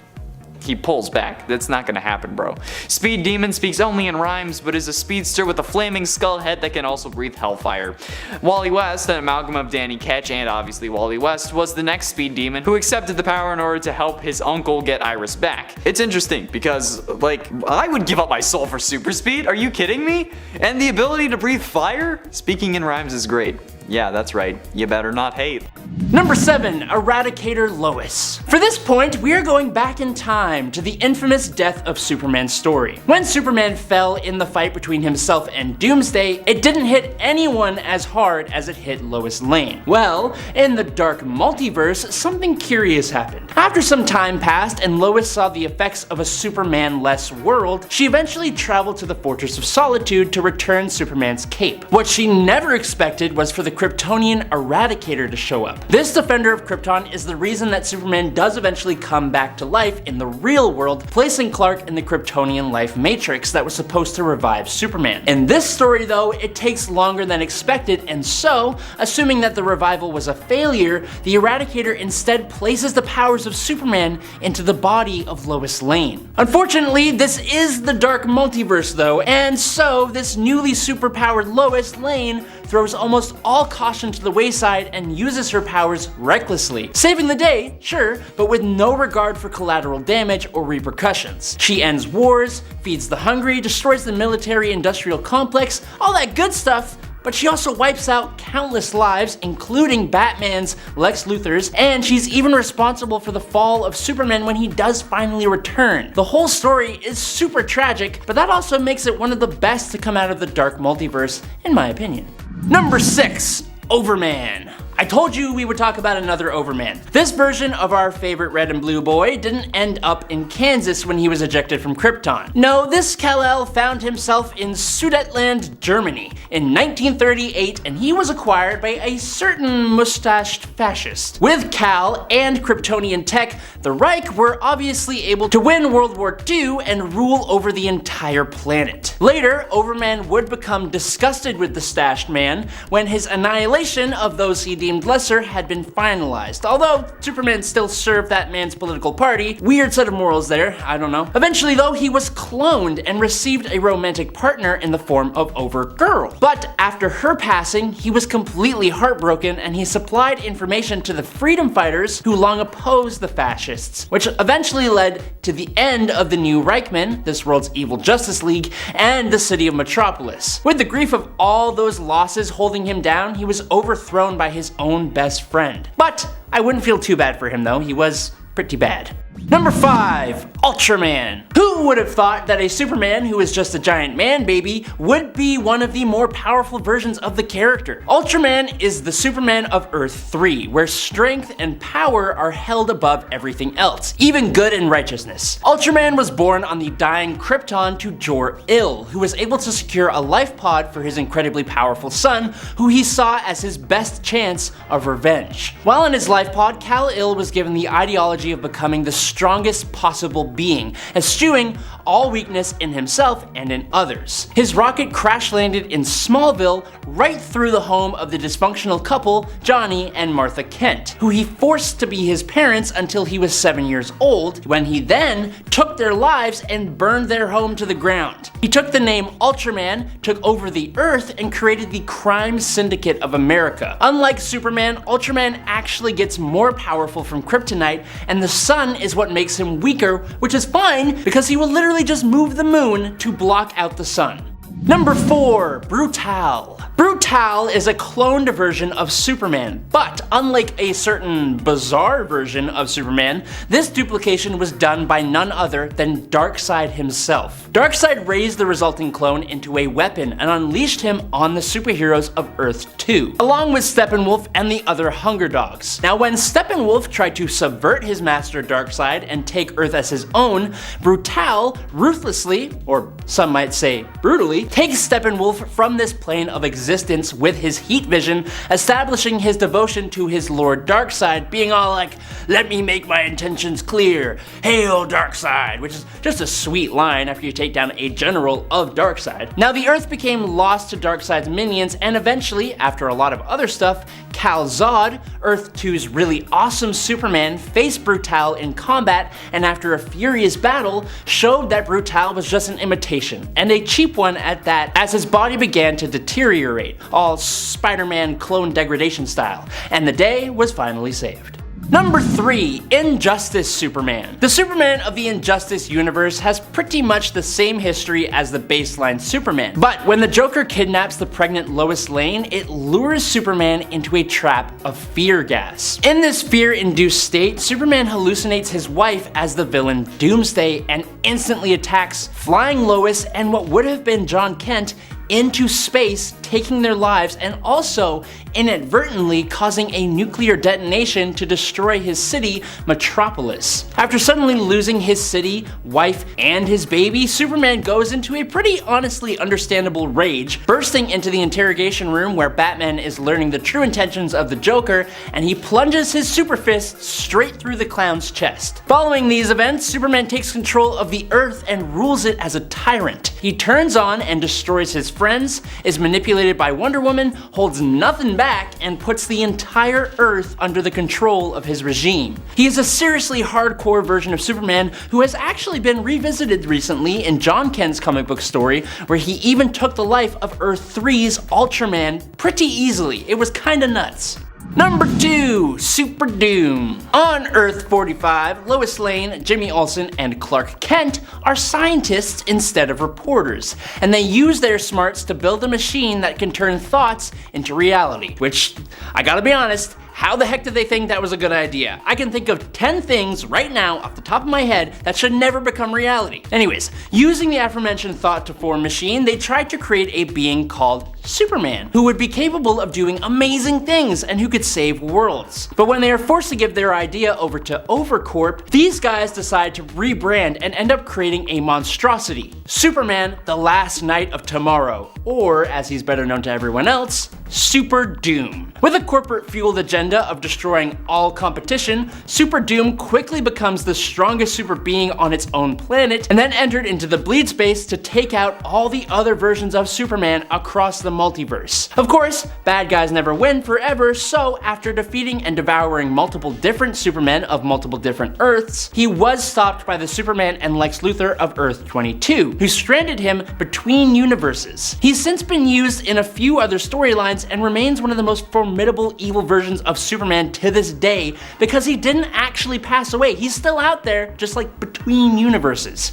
pulls back. That's not gonna happen, bro. Speed Demon speaks only in rhymes, but is a speedster with a flaming skull head that can also breathe hellfire. Wally West, an amalgam of Danny Ketch and obviously Wally West, was the next Speed Demon who accepted the power in order to help his uncle get Iris back. It's interesting because, like, I would give up my soul for super speed. Are you kidding me? And the ability to breathe fire? Speaking in rhymes is great. Yeah, that's right. You better not hate. Number 7, Eradicator Lois. For this point, we are going back in time to the infamous death of Superman's story. When Superman fell in the fight between himself and Doomsday, it didn't hit anyone as hard as it hit Lois Lane. Well, in the dark multiverse, something curious happened. After some time passed and Lois saw the effects of a Superman-less world, she eventually traveled to the Fortress of Solitude to return Superman's cape. What she never expected was for the Kryptonian Eradicator to show up. This defender of Krypton is the reason that Superman does eventually come back to life in the real world, placing Clark in the Kryptonian life matrix that was supposed to revive Superman. In this story though, it takes longer than expected, and so, assuming that the revival was a failure, the Eradicator instead places the powers of Superman into the body of Lois Lane. Unfortunately, this is the dark multiverse though, and so this newly superpowered Lois Lane throws almost all caution to the wayside and uses her powers powers recklessly, saving the day, sure, but with no regard for collateral damage or repercussions. She ends wars, feeds the hungry, destroys the military-industrial complex, all that good stuff, but she also wipes out countless lives, including Batman's, Lex Luthor's, and she's even responsible for the fall of Superman when he does finally return. The whole story is super tragic, but that also makes it one of the best to come out of the dark multiverse, in my opinion. Number 6. Overman. I told you we would talk about another Overman. This version of our favorite red and blue boy didn't end up in Kansas when he was ejected from Krypton. No, this Kal-El found himself in Sudetenland, Germany in 1938, and he was acquired by a certain mustached fascist. With Kal and Kryptonian tech, the Reich were obviously able to win World War II and rule over the entire planet. Later, Overman would become disgusted with the stashed man when his annihilation of those he deemed lesser had been finalized. Although Superman still served that man's political party, weird set of morals there, I don't know. Eventually though, he was cloned and received a romantic partner in the form of Overgirl. But after her passing, he was completely heartbroken and he supplied information to the freedom fighters who long opposed the fascists, which eventually led to the end of the new Reichman, this world's evil Justice League, and the city of Metropolis. With the grief of all those losses holding him down, he was overthrown by his own best friend. But I wouldn't feel too bad for him though, he was pretty bad. Number 5. Ultraman. Who would have thought that a Superman who is just a giant man baby would be one of the more powerful versions of the character? Ultraman is the Superman of Earth-3, where strength and power are held above everything else, even good and righteousness. Ultraman was born on the dying Krypton to Jor-Il, who was able to secure a life pod for his incredibly powerful son, who he saw as his best chance of revenge. While in his life pod, Kal-El was given the ideology of becoming the strongest possible being, eschewing all weakness in himself and in others. His rocket crash landed in Smallville, right through the home of the dysfunctional couple, Johnny and Martha Kent, who he forced to be his parents until he was 7 years old, when he then took their lives and burned their home to the ground. He took the name Ultraman, took over the Earth, and created the crime syndicate of America. Unlike Superman, Ultraman actually gets more powerful from kryptonite, and the sun is what makes him weaker, which is fine because he will literally just move the moon to block out the sun. Number 4. Brutaal. Brutaal is a cloned version of Superman, but unlike a certain bizarre version of Superman, this duplication was done by none other than Darkseid himself. Darkseid raised the resulting clone into a weapon and unleashed him on the superheroes of Earth-2, along with Steppenwolf and the other Hunger Dogs. Now when Steppenwolf tried to subvert his master Darkseid and take Earth as his own, Brutaal ruthlessly, or some might say brutally, takes Steppenwolf from this plane of existence with his heat vision, establishing his devotion to his Lord Darkseid, being all like, "Let me make my intentions clear, hail Darkseid," which is just a sweet line after you take down a general of Darkseid. Now the Earth became lost to Darkseid's minions, and eventually, after a lot of other stuff, Kal-Zod, Earth-2's really awesome Superman, faced Brutaal in combat, and after a furious battle, showed that Brutaal was just an imitation, and a cheap one at that, as his body began to deteriorate, all Spider-Man clone degradation style, and the day was finally saved. Number 3. Injustice Superman. The Superman of the Injustice universe has pretty much the same history as the baseline Superman, but when the Joker kidnaps the pregnant Lois Lane, it lures Superman into a trap of fear gas. In this fear-induced state, Superman hallucinates his wife as the villain Doomsday and instantly attacks, flying Lois and what would have been John Kent into space, taking their lives and also inadvertently causing a nuclear detonation to destroy his city, Metropolis. After suddenly losing his city, wife, and his baby, Superman goes into a pretty honestly understandable rage, bursting into the interrogation room where Batman is learning the true intentions of the Joker, and he plunges his super fist straight through the clown's chest. Following these events, Superman takes control of the Earth and rules it as a tyrant. He turns on and destroys his friends, is manipulated by Wonder Woman, holds nothing back, and puts the entire Earth under the control of his regime. He is a seriously hardcore version of Superman who has actually been revisited recently in John Kent's comic book story, where he even took the life of Earth-3's Ultraman pretty easily. It was kinda nuts. Number 2, Super Doom. On Earth-45, Lois Lane, Jimmy Olsen, and Clark Kent are scientists instead of reporters, and they use their smarts to build a machine that can turn thoughts into reality, which, I gotta be honest, how the heck did they think that was a good idea? I can think of 10 things right now off the top of my head that should never become reality. Anyways, using the aforementioned thought-to-form machine, they tried to create a being called Superman, who would be capable of doing amazing things and who could save worlds. But when they are forced to give their idea over to Overcorp, these guys decide to rebrand and end up creating a monstrosity. Superman, the Last Knight of Tomorrow, or as he's better known to everyone else, Super Doom. With a corporate-fueled agenda of destroying all competition, Super Doom quickly becomes the strongest super being on its own planet, and then entered into the bleed space to take out all the other versions of Superman across the multiverse. Of course, bad guys never win forever, so after defeating and devouring multiple different Supermen of multiple different Earths, he was stopped by the Superman and Lex Luthor of Earth-22, who stranded him between universes. He's since been used in a few other storylines and remains one of the most formidable evil versions of Superman to this day because he didn't actually pass away. He's still out there, just like between universes.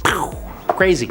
Crazy.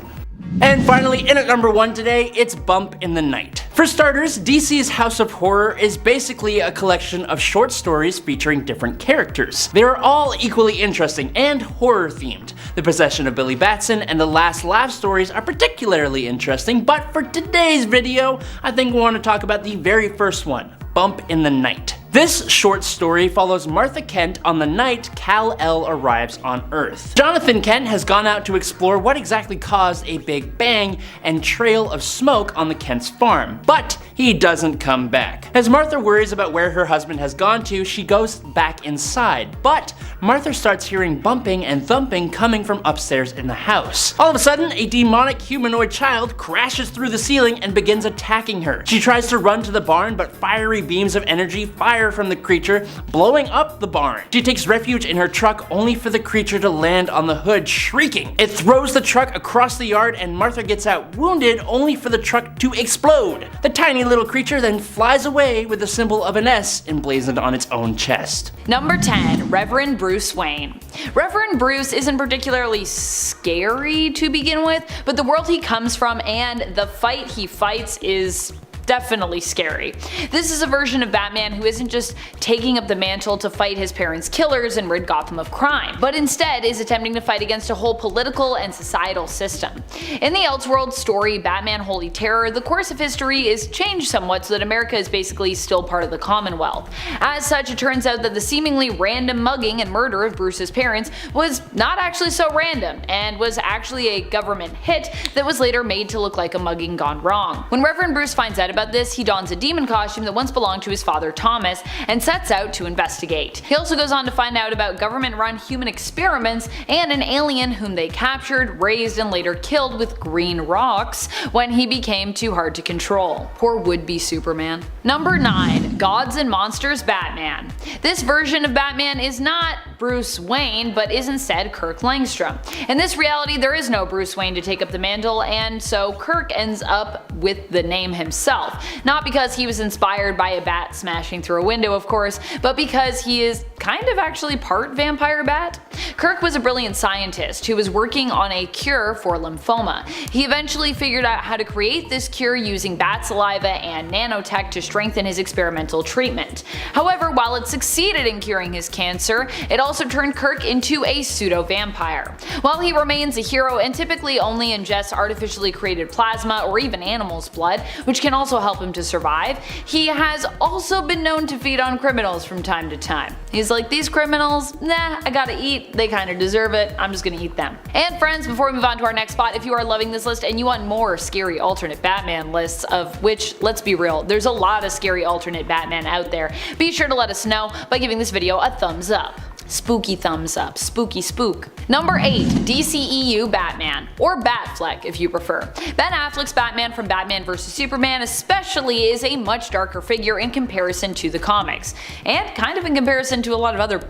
And finally, in at number 1 today, it's Bump in the Night. For starters, DC's House of Horror is basically a collection of short stories featuring different characters. They are all equally interesting and horror themed. The Possession of Billy Batson and the Last Laugh stories are particularly interesting, but for today's video, I think we want to talk about the very first one, Bump in the Night. This short story follows Martha Kent on the night Kal-El arrives on Earth. Jonathan Kent has gone out to explore what exactly caused a big bang and trail of smoke on the Kent's farm, but he doesn't come back. As Martha worries about where her husband has gone to, she goes back inside, but Martha starts hearing bumping and thumping coming from upstairs in the house. All of a sudden, a demonic humanoid child crashes through the ceiling and begins attacking her. She tries to run to the barn, but fiery beams of energy fire from the creature, blowing up the barn. She takes refuge in her truck only for the creature to land on the hood, shrieking. It throws the truck across the yard and Martha gets out wounded only for the truck to explode. The tiny little creature then flies away with the symbol of an S emblazoned on its own chest. Number 10, Reverend Bruce Wayne. Reverend Bruce isn't particularly scary to begin with, but the world he comes from and the fight he fights is definitely scary. This is a version of Batman who isn't just taking up the mantle to fight his parents' killers and rid Gotham of crime, but instead is attempting to fight against a whole political and societal system. In the Elseworlds story Batman Holy Terror, the course of history is changed somewhat so that America is basically still part of the Commonwealth. As such, it turns out that the seemingly random mugging and murder of Bruce's parents was not actually so random, and was actually a government hit that was later made to look like a mugging gone wrong. When Reverend Bruce finds out about this, he dons a demon costume that once belonged to his father Thomas and sets out to investigate. He also goes on to find out about government-run human experiments and an alien whom they captured, raised, and later killed with green rocks when he became too hard to control. Poor would-be Superman. Number 9, Gods and Monsters Batman. This version of Batman is not Bruce Wayne, but is instead Kirk Langstrom. In this reality, there is no Bruce Wayne to take up the mantle, and so Kirk ends up with the name himself. Not because he was inspired by a bat smashing through a window, of course, but because he is kind of actually part vampire bat. Kirk was a brilliant scientist who was working on a cure for lymphoma. He eventually figured out how to create this cure using bat saliva and nanotech to strengthen his experimental treatment. However, while it succeeded in curing his cancer, it also turned Kirk into a pseudo-vampire. While he remains a hero and typically only ingests artificially created plasma or even animals' blood, which can also help him to survive, he has also been known to feed on criminals from time to time. He's like, these criminals, nah, I gotta eat, they kinda deserve it, I'm just gonna eat them. And friends, before we move on to our next spot, if you are loving this list and you want more scary alternate Batman lists, of which, let's be real, there's a lot of scary alternate Batman out there, be sure to let us know by giving this video a thumbs up. Spooky thumbs up, spooky spook. Number 8, DCEU Batman, or Batfleck if you prefer. Ben Affleck's Batman from Batman vs Superman especially is a much darker figure in comparison to the comics, and kind of in comparison to a lot of other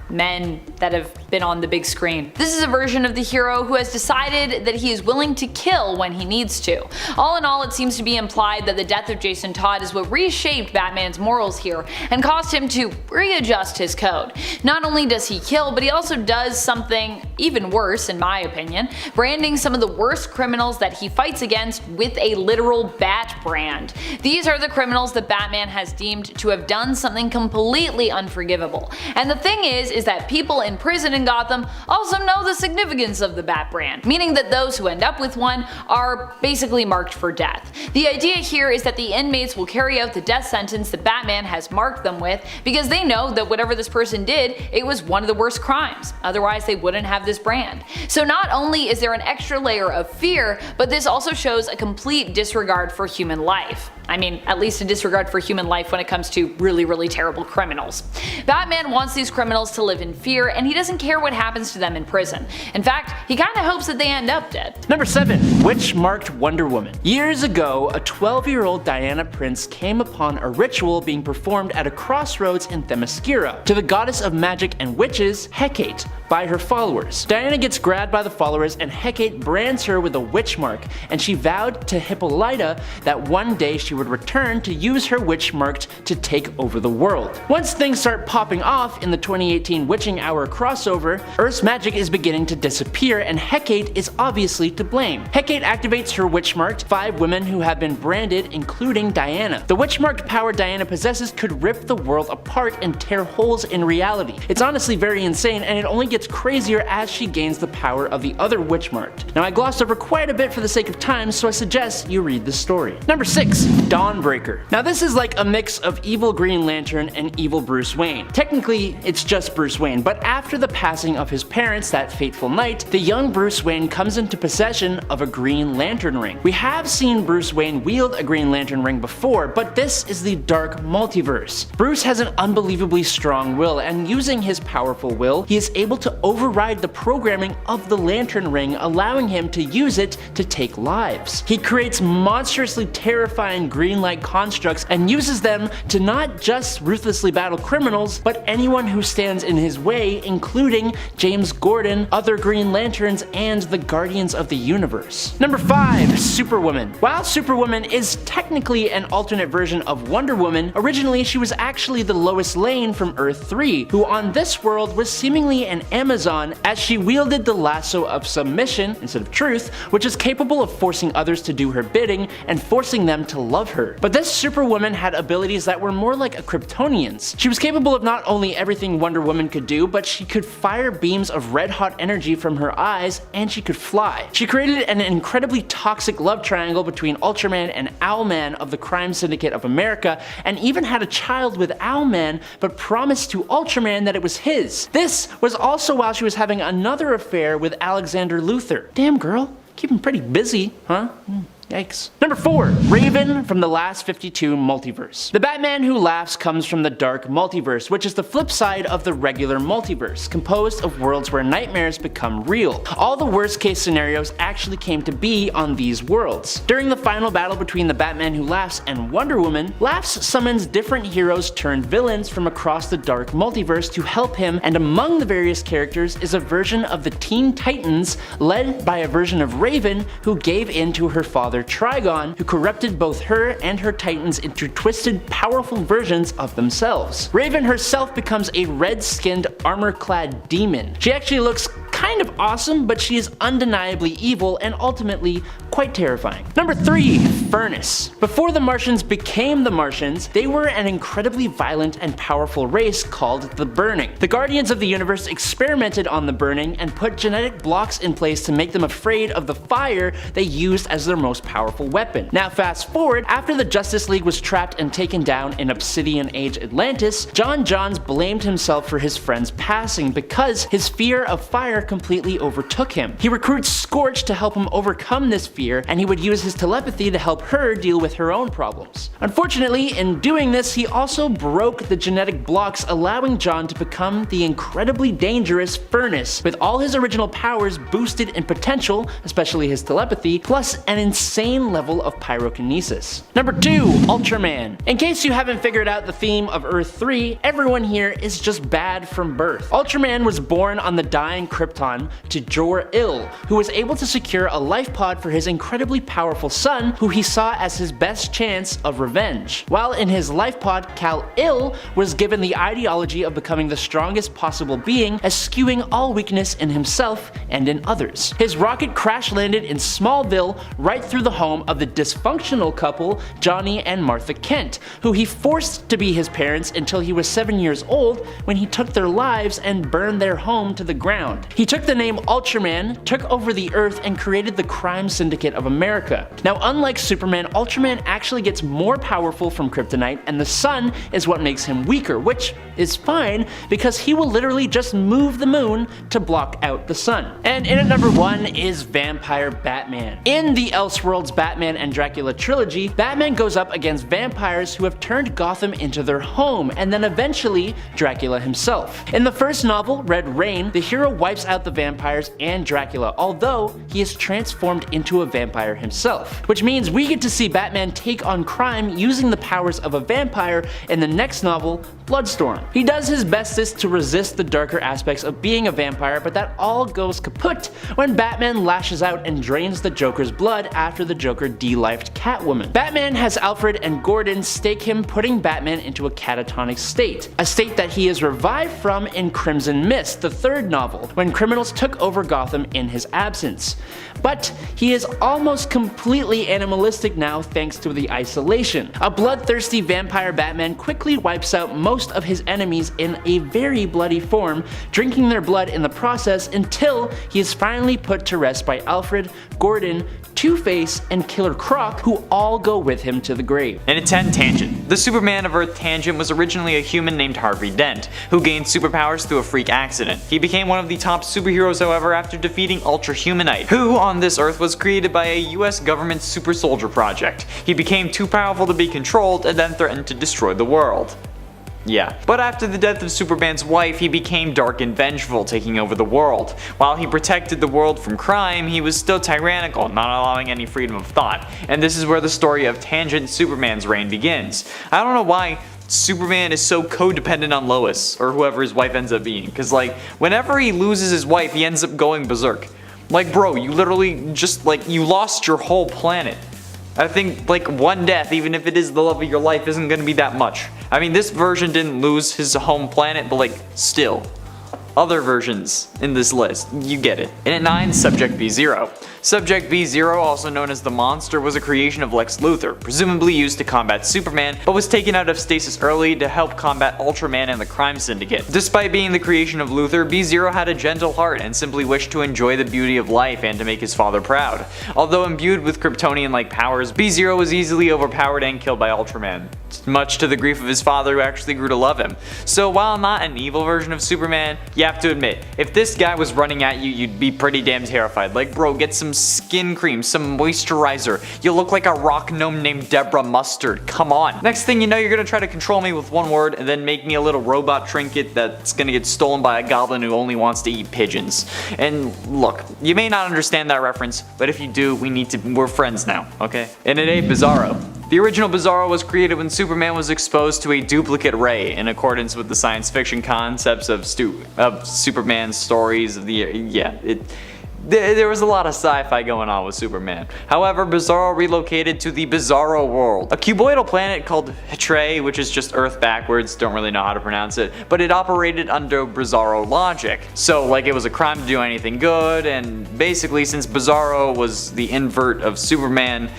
men that have been on the big screen. This is a version of the hero who has decided that he is willing to kill when he needs to. All in all, it seems to be implied that the death of Jason Todd is what reshaped Batman's morals here and caused him to readjust his code. Not only does he kill, but he also does something even worse in my opinion, branding some of the worst criminals that he fights against with a literal bat brand. These are the criminals that Batman has deemed to have done something completely unforgivable. And the thing is that people in prison in Gotham also know the significance of the bat brand, meaning that those who end up with one are basically marked for death. The idea here is that the inmates will carry out the death sentence that Batman has marked them with because they know that whatever this person did, it was one of the worst crimes. Otherwise they wouldn't have this brand. So not only is there an extra layer of fear, but this also shows a complete disregard for human life. I mean, at least a disregard for human life when it comes to really terrible criminals. Batman wants these criminals to live in fear, and he doesn't care what happens to them in prison. In fact, he kinda hopes that they end up dead. Number 7. Witch-marked Wonder Woman. Years ago, a 12-year-old Diana Prince came upon a ritual being performed at a crossroads in Themyscira to the goddess of magic and witches, Hecate, by her followers. Diana gets grabbed by the followers and Hecate brands her with a witch mark, and she vowed to Hippolyta that one day she would return to use her witch mark to take over the world. Once things start popping off in the 2018 Witching Hour crossover, Earth's magic is beginning to disappear and Hecate is obviously to blame. Hecate activates her witch marked 5 women who have been branded, including Diana. The witch marked power Diana possesses could rip the world apart and tear holes in reality. It's honestly very insane, and it only gets crazier as she gains the power of the other witch marked. Now I glossed over quite a bit for the sake of time, so I suggest you read the story. Number 6. Dawnbreaker. Now this is like a mix of evil Green Lantern and evil Bruce Wayne. Technically, it's just Bruce Wayne, but after the passing of his parents that fateful night, the young Bruce Wayne comes into possession of a Green Lantern ring. We have seen Bruce Wayne wield a Green Lantern ring before, but this is the dark multiverse. Bruce has an unbelievably strong will, and using his powerful will, he is able to override the programming of the Lantern ring, allowing him to use it to take lives. He creates monstrously terrifying green-like constructs and uses them to not just ruthlessly battle criminals, but anyone who stands in his way, including James Gordon, other Green Lanterns, and the Guardians of the Universe. Number 5. Superwoman. While Superwoman is technically an alternate version of Wonder Woman, originally she was actually the Lois Lane from Earth-3, who on this world was seemingly an Amazon as she wielded the lasso of submission instead of truth, which is capable of forcing others to do her bidding and forcing them to love her. But this Superwoman had abilities that were more like a Kryptonian's. She was capable of not only everything Wonder Woman could do, but she could fire beams of red-hot energy from her eyes, and she could fly. She created an incredibly toxic love triangle between Ultraman and Owlman of the Crime Syndicate of America, and even had a child with Owlman, but promised to Ultraman that it was his. This was also while she was having another affair with Alexander Luthor. Damn girl, keep him pretty busy, huh? Yikes. Number 4. Raven from the Last 52 Multiverse. The Batman who laughs comes from the dark multiverse, which is the flip side of the regular multiverse, composed of worlds where nightmares become real. All the worst case scenarios actually came to be on these worlds. During the final battle between the Batman who laughs and Wonder Woman, Laughs summons different heroes turned villains from across the dark multiverse to help him, and among the various characters is a version of the Teen Titans led by a version of Raven who gave in to her father Trigon, who corrupted both her and her Titans into twisted, powerful versions of themselves. Raven herself becomes a red-skinned, armor-clad demon. She actually looks kind of awesome, but she is undeniably evil and ultimately quite terrifying. Number 3. Furnus. Before the Martians became the Martians, they were an incredibly violent and powerful race called the Burning. The Guardians of the Universe experimented on the Burning and put genetic blocks in place to make them afraid of the fire they used as their most powerful weapon. Now fast forward, after the Justice League was trapped and taken down in Obsidian Age Atlantis, John Johns blamed himself for his friend's passing because his fear of fire completely overtook him. He recruits Scorch to help him overcome this fear, fear, and he would use his telepathy to help her deal with her own problems. Unfortunately, in doing this, he also broke the genetic blocks, allowing John to become the incredibly dangerous Furnus, with all his original powers boosted in potential, especially his telepathy, plus an insane level of pyrokinesis. Number 2. Ultraman. In case you haven't figured out the theme of Earth-3, everyone here is just bad from birth. Ultraman was born on the dying Krypton to Jor-Il, who was able to secure a life pod for his incredibly powerful son, who he saw as his best chance of revenge. While in his life pod, Kal-Il was given the ideology of becoming the strongest possible being, eschewing all weakness in himself and in others. His rocket crash landed in Smallville, right through the home of the dysfunctional couple Johnny and Martha Kent, who he forced to be his parents until he was 7 years old, when he took their lives and burned their home to the ground. He took the name Ultraman, took over the Earth, and created the crime syndicate of America. Now, unlike Superman, Ultraman actually gets more powerful from kryptonite, and the sun is what makes him weaker, which is fine because he will literally just move the moon to block out the sun. And in at number 1 is Vampire Batman. In the Elseworlds Batman and Dracula trilogy, Batman goes up against vampires who have turned Gotham into their home, and then eventually Dracula himself. In the first novel, Red Rain, the hero wipes out the vampires and Dracula, although he is transformed into a vampire himself. Which means we get to see Batman take on crime using the powers of a vampire in the next novel, Bloodstorm. He does his bestest to resist the darker aspects of being a vampire, but that all goes kaput when Batman lashes out and drains the Joker's blood after the Joker de-lifed Catwoman. Batman has Alfred and Gordon stake him, putting Batman into a catatonic state, a state that he is revived from in Crimson Mist, the third novel, when criminals took over Gotham in his absence. But he is almost completely animalistic now thanks to the isolation. A bloodthirsty vampire Batman quickly wipes out most of his enemies in a very bloody form, drinking their blood in the process until he is finally put to rest by Alfred, Gordon, Two-Face, and Killer Croc, who all go with him to the grave. And a 10 tangent. The Superman of Earth tangent was originally a human named Harvey Dent, who gained superpowers through a freak accident. He became one of the top superheroes, however, after defeating Ultra Humanite, who on this Earth was created by a US government super soldier project. He became too powerful to be controlled and then threatened to destroy the world. Yeah. But after the death of Superman's wife, he became dark and vengeful, taking over the world. While he protected the world from crime, he was still tyrannical, not allowing any freedom of thought. And this is where the story of Tangent Superman's reign begins. I don't know why Superman is so codependent on Lois, or whoever his wife ends up being, cause like, whenever he loses his wife, he ends up going berserk. Like bro, you literally just you lost your whole planet. I think like one death, even if it is the love of your life, isn't gonna be that much. I mean, this version didn't lose his home planet, but still. Other versions in this list, you get it. And at 9, Subject B-Zero. Subject B-Zero, also known as the Monster, was a creation of Lex Luthor, presumably used to combat Superman, but was taken out of stasis early to help combat Ultraman and the crime syndicate. Despite being the creation of Luthor, B-Zero had a gentle heart and simply wished to enjoy the beauty of life and to make his father proud. Although imbued with Kryptonian-like powers, B-Zero was easily overpowered and killed by Ultraman, much to the grief of his father, who actually grew to love him. So while not an evil version of Superman, you have to admit, if this guy was running at you, you'd be pretty damn terrified. Like bro, get some skin cream, some moisturizer. You look like a rock gnome named Deborah Mustard. Come on. Next thing you know, you're gonna try to control me with one word and then make me a little robot trinket that's gonna get stolen by a goblin who only wants to eat pigeons. And look, you may not understand that reference, but if you do, we're friends now, okay? And it ain't Bizarro. The original Bizarro was created when Superman was exposed to a duplicate ray, in accordance with the science fiction concepts of Superman's stories of the there was a lot of sci-fi going on with Superman. However, Bizarro relocated to the Bizarro World, a cuboidal planet called Hatre, which is just Earth backwards, don't really know how to pronounce it, but it operated under Bizarro logic. So it was a crime to do anything good, and basically since Bizarro was the invert of Superman,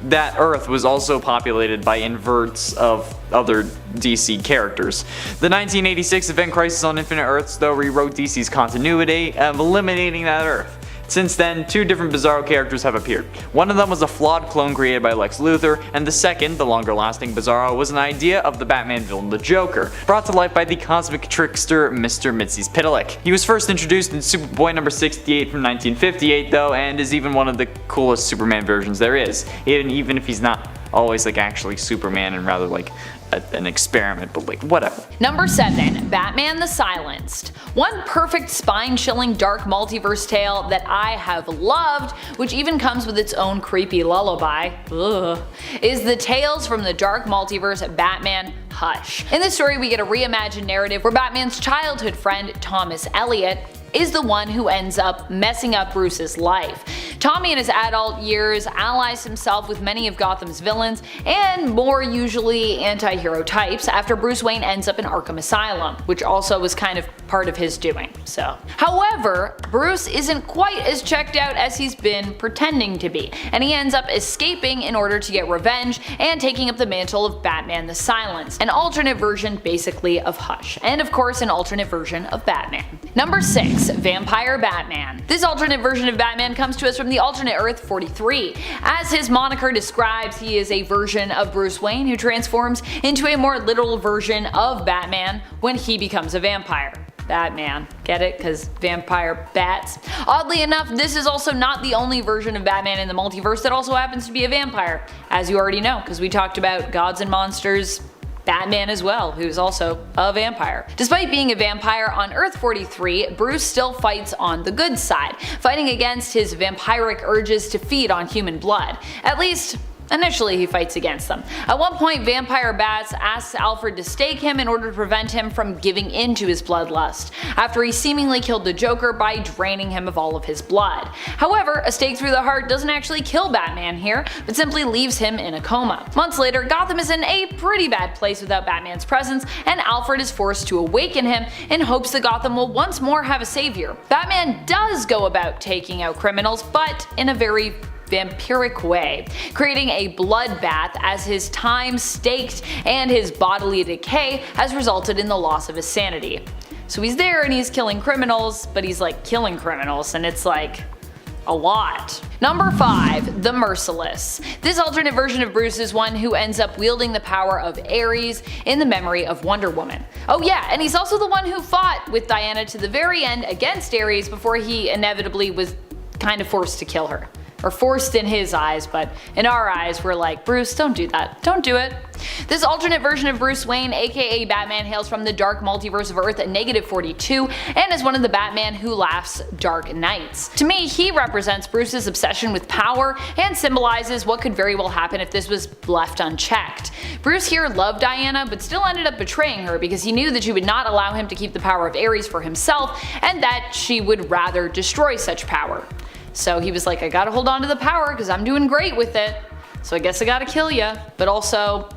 that Earth was also populated by inverts of other DC characters. The 1986 event Crisis on Infinite Earths though rewrote DC's continuity, eliminating that Earth. Since then, 2 different Bizarro characters have appeared. One of them was a flawed clone created by Lex Luthor, and the second, the longer lasting Bizarro, was an idea of the Batman villain the Joker, brought to life by the cosmic trickster Mr. Mitzi's Pitalik. He was first introduced in Superboy number 68 from 1958 though, and is even one of the coolest Superman versions there is, even if he's not always like actually Superman and rather like an experiment, but like whatever. Number 7. Batman the Silenced. One perfect spine-chilling dark multiverse tale that I have loved, which even comes with its own creepy lullaby, is the Tales from the Dark Multiverse Batman Hush. In this story we get a reimagined narrative where Batman's childhood friend Thomas Elliot is the one who ends up messing up Bruce's life. Tommy in his adult years allies himself with many of Gotham's villains and more usually anti-hero types after Bruce Wayne ends up in Arkham Asylum, which also was kind of part of his doing. However, Bruce isn't quite as checked out as he's been pretending to be, and he ends up escaping in order to get revenge and taking up the mantle of Batman the Silenced, an alternate version basically of Hush, and of course an alternate version of Batman. Number 6. Vampire Batman. This alternate version of Batman comes to us from the alternate Earth-43. As his moniker describes, he is a version of Bruce Wayne who transforms into a more literal version of Batman when he becomes a vampire. Batman. Get it? Cause vampire bats. Oddly enough, this is also not the only version of Batman in the multiverse that also happens to be a vampire, as you already know, because we talked about Gods and Monsters Batman as well, who's also a vampire. Despite being a vampire on Earth-43, Bruce still fights on the good side, fighting against his vampiric urges to feed on human blood. At least, initially he fights against them. At one point, Vampire Bats asks Alfred to stake him in order to prevent him from giving in to his bloodlust, after he seemingly killed the Joker by draining him of all of his blood. However, a stake through the heart doesn't actually kill Batman here, but simply leaves him in a coma. Months later, Gotham is in a pretty bad place without Batman's presence, and Alfred is forced to awaken him in hopes that Gotham will once more have a savior. Batman does go about taking out criminals, but in a very vampiric way, creating a bloodbath as his time staked and his bodily decay has resulted in the loss of his sanity. So he's there and he's killing criminals, but he's like killing criminals, and it's like a lot. Number 5. The Merciless. This alternate version of Bruce is one who ends up wielding the power of Ares in the memory of Wonder Woman. Oh yeah, and he's also the one who fought with Diana to the very end against Ares before he inevitably was kind of forced to kill her. Or forced in his eyes, but in our eyes we're like, Bruce, don't do that. Don't do it. This alternate version of Bruce Wayne, aka Batman, hails from the dark multiverse of Earth at -42 and is one of the Batman who laughs Dark Knights. To me, he represents Bruce's obsession with power and symbolizes what could very well happen if this was left unchecked. Bruce here loved Diana, but still ended up betraying her because he knew that she would not allow him to keep the power of Ares for himself, and that she would rather destroy such power. So he was like, I gotta hold on to the power because I'm doing great with it, so I guess I gotta kill ya. But also,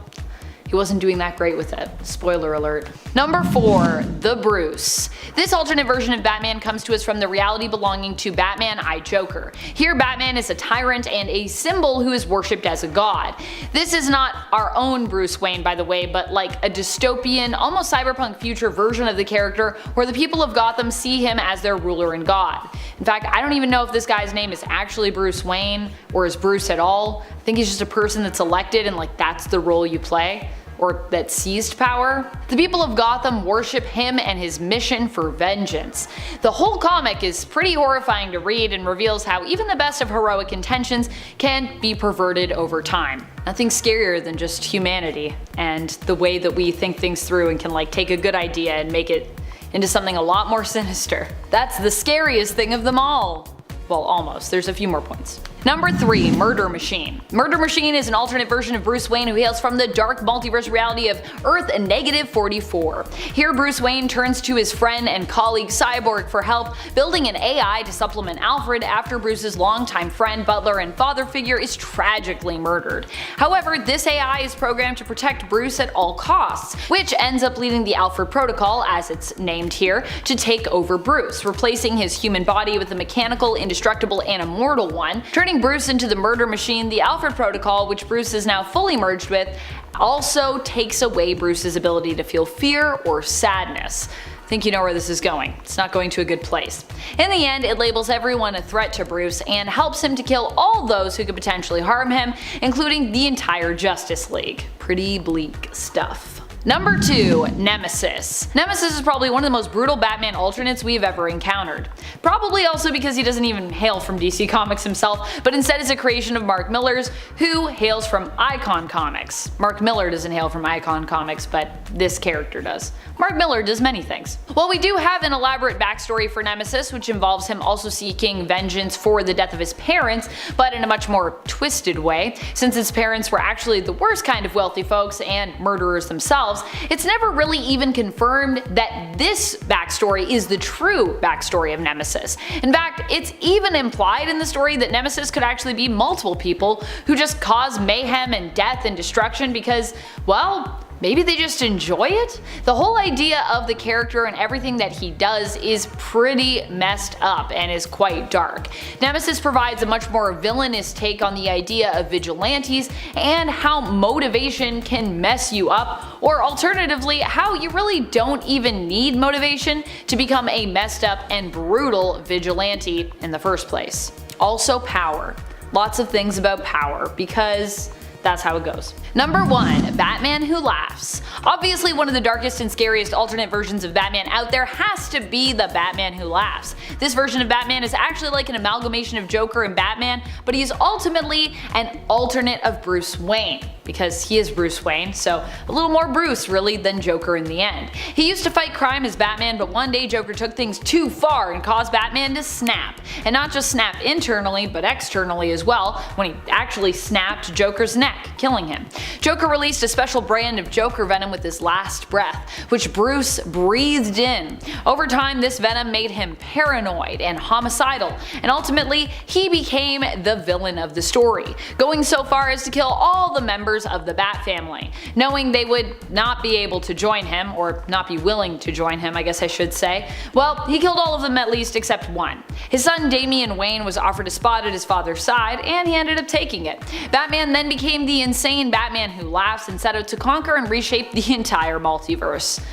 he wasn't doing that great with it. Spoiler alert. Number 4. The Bruce. This alternate version of Batman comes to us from the reality belonging to Batman I Joker. Here Batman is a tyrant and a symbol who is worshipped as a god. This is not our own Bruce Wayne, by the way, but like a dystopian, almost cyberpunk future version of the character where the people of Gotham see him as their ruler and god. In fact, I don't even know if this guy's name is actually Bruce Wayne or is Bruce at all. I think he's just a person that's elected and like that's the role you play, or that seized power. The people of Gotham worship him and his mission for vengeance. The whole comic is pretty horrifying to read and reveals how even the best of heroic intentions can be perverted over time. Nothing scarier than just humanity and the way that we think things through and can like take a good idea and make it into something a lot more sinister. That's the scariest thing of them all. Well, almost. There's a few more points. Number 3. Murder Machine. Murder Machine is an alternate version of Bruce Wayne who hails from the dark multiverse reality of Earth-44. Here Bruce Wayne turns to his friend and colleague Cyborg for help, building an AI to supplement Alfred after Bruce's longtime friend, butler, and father figure is tragically murdered. However, this AI is programmed to protect Bruce at all costs, which ends up leading the Alfred Protocol, as it's named here, to take over Bruce, replacing his human body with a mechanical, indestructible, and immortal one, turning Bruce into the Murder Machine. The Alfred Protocol, which Bruce is now fully merged with, also takes away Bruce's ability to feel fear or sadness. think you know where this is going. It's not going to a good place. In the end, it labels everyone a threat to Bruce and helps him to kill all those who could potentially harm him, including the entire Justice League. Pretty bleak stuff. Number 2. Nemesis. Nemesis is probably one of the most brutal Batman alternates we've ever encountered. Probably also because he doesn't even hail from DC Comics himself, but instead is a creation of Mark Millar's, who hails from Icon Comics. Mark Millar doesn't hail from Icon Comics, but this character does. Mark Millar does many things. Well, we do have an elaborate backstory for Nemesis, which involves him also seeking vengeance for the death of his parents, but in a much more twisted way. Since his parents were actually the worst kind of wealthy folks and murderers themselves, it's never really even confirmed that this backstory is the true backstory of Nemesis. In fact, it's even implied in the story that Nemesis could actually be multiple people who just cause mayhem and death and destruction because, well, maybe they just enjoy it? The whole idea of the character and everything that he does is pretty messed up and is quite dark. Nemesis provides a much more villainous take on the idea of vigilantes and how motivation can mess you up, or alternatively, how you really don't even need motivation to become a messed up and brutal vigilante in the first place. Also power. Lots of things about power, because that's how it goes. Number 1. Batman Who Laughs. Obviously one of the darkest and scariest alternate versions of Batman out there has to be the Batman Who Laughs. This version of Batman is actually like an amalgamation of Joker and Batman, but he is ultimately an alternate of Bruce Wayne, because he is Bruce Wayne, so a little more Bruce really than Joker in the end. He used to fight crime as Batman, but one day Joker took things too far and caused Batman to snap. And not just snap internally, but externally as well, when he actually snapped Joker's neck, killing him. Joker released a special brand of Joker venom with his last breath, which Bruce breathed in. Over time, this venom made him paranoid and homicidal, and ultimately, he became the villain of the story, going so far as to kill all the members of the Bat family. Knowing they would not be able to join him, or not be willing to join him, I guess I should say, well, he killed all of them at least except one. His son Damian Wayne was offered a spot at his father's side, and he ended up taking it. Batman then became the insane Batman Who Laughs and set out to conquer and reshape the entire multiverse.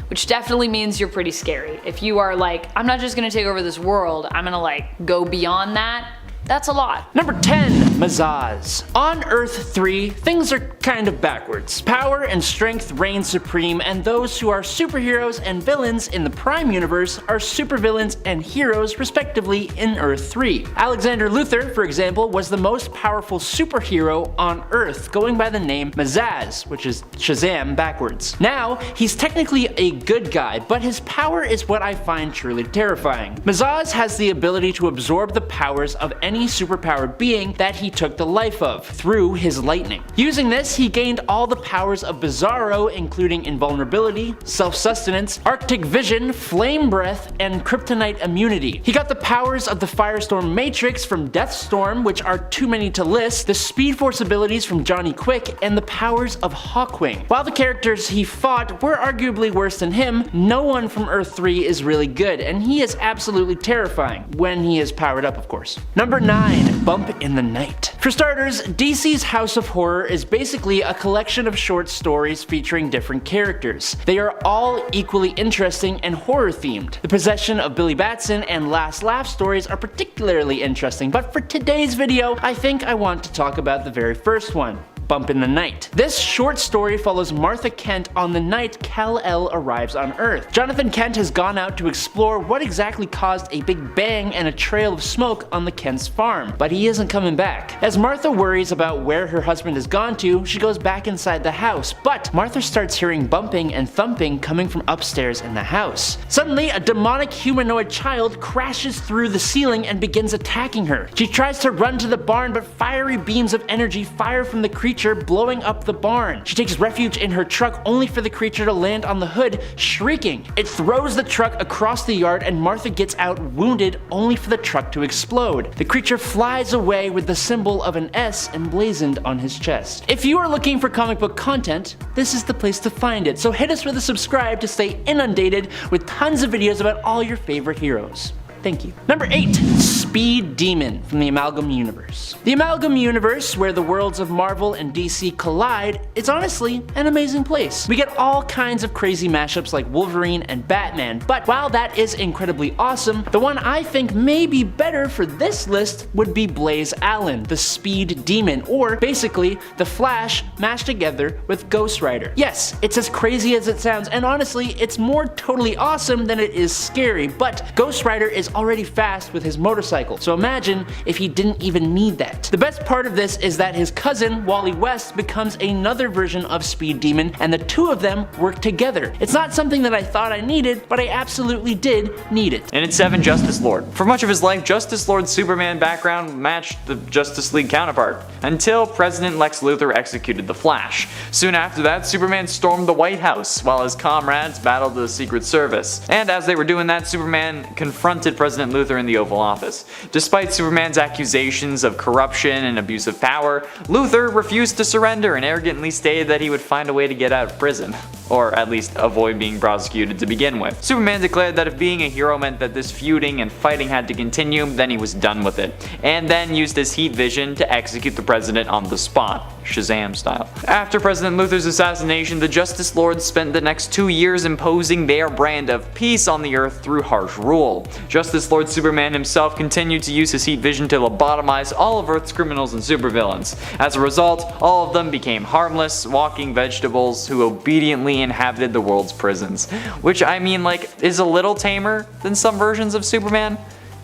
Which definitely means you're pretty scary. If you are like, I'm not just gonna take over this world, I'm gonna like go beyond that, that's a lot. Number 10. Mazahs. On Earth-3, things are kind of backwards. Power and strength reign supreme, and those who are superheroes and villains in the Prime Universe are supervillains and heroes respectively in Earth-3. Alexander Luthor, for example, was the most powerful superhero on Earth, going by the name Mazahs, which is Shazam backwards. Now, he's technically a good guy, but his power is what I find truly terrifying. Mazahs has the ability to absorb the powers of any superpowered being that he took the life of, through his lightning. Using this, he gained all the powers of Bizarro, including invulnerability, self-sustenance, arctic vision, flame breath, and kryptonite immunity. He got the powers of the Firestorm Matrix from Deathstorm, which are too many to list, the Speed Force abilities from Johnny Quick, and the powers of Hawkwing. While the characters he fought were arguably worse than him, no one from Earth-3 is really good, and he is absolutely terrifying, when he is powered up of course. Number 9. Bump in the Night. For starters, DC's House of Horror is basically a collection of short stories featuring different characters. They are all equally interesting and horror themed. The Possession of Billy Batson and Last Laugh stories are particularly interesting, but for today's video, I think I want to talk about the very first one. Bump in the Night. This short story follows Martha Kent on the night Kal-El arrives on Earth. Jonathan Kent has gone out to explore what exactly caused a big bang and a trail of smoke on the Kent's farm, but he isn't coming back. As Martha worries about where her husband has gone to, she goes back inside the house, but Martha starts hearing bumping and thumping coming from upstairs in the house. Suddenly, a demonic humanoid child crashes through the ceiling and begins attacking her. She tries to run to the barn, but fiery beams of energy fire from the creature, blowing up the barn. She takes refuge in her truck only for the creature to land on the hood, shrieking. It throws the truck across the yard and Martha gets out wounded only for the truck to explode. The creature flies away with the symbol of an S emblazoned on his chest. If you are looking for comic book content, this is the place to find it, so hit us with a subscribe to stay inundated with tons of videos about all your favorite heroes. thank you. Number 8, Speed Demon from the Amalgam Universe. The Amalgam Universe, where the worlds of Marvel and DC collide, is honestly an amazing place. We get all kinds of crazy mashups like Wolverine and Batman, but while that is incredibly awesome, the one I think may be better for this list would be Blaze Allen, the Speed Demon, or basically the Flash mashed together with Ghost Rider. Yes, it's as crazy as it sounds, and honestly, it's more totally awesome than it is scary, but Ghost Rider is already fast with his motorcycle, so imagine if he didn't even need that. The best part of this is that his cousin, Wally West, becomes another version of Speed Demon, and the two of them work together. It's not something that I thought I needed, but I absolutely did need it. And at 7, Justice Lord. For much of his life, Justice Lord's Superman background matched the Justice League counterpart, until President Lex Luthor executed the Flash. Soon after that, Superman stormed the White House, while his comrades battled the Secret Service. And as they were doing that, Superman confronted President Luthor in the Oval Office. Despite Superman's accusations of corruption and abuse of power, Luthor refused to surrender and arrogantly stated that he would find a way to get out of prison. Or at least avoid being prosecuted to begin with. Superman declared that if being a hero meant that this feuding and fighting had to continue, then he was done with it, and then used his heat vision to execute the president on the spot, Shazam style. After President Luthor's assassination, the Justice Lords spent the next 2 years imposing their brand of peace on the Earth through harsh rule. Justice Lord Superman himself continued to use his heat vision to lobotomize all of Earth's criminals and supervillains. As a result, all of them became harmless, walking vegetables who obediently inhabited the world's prisons. Which, I mean, like, is a little tamer than some versions of Superman.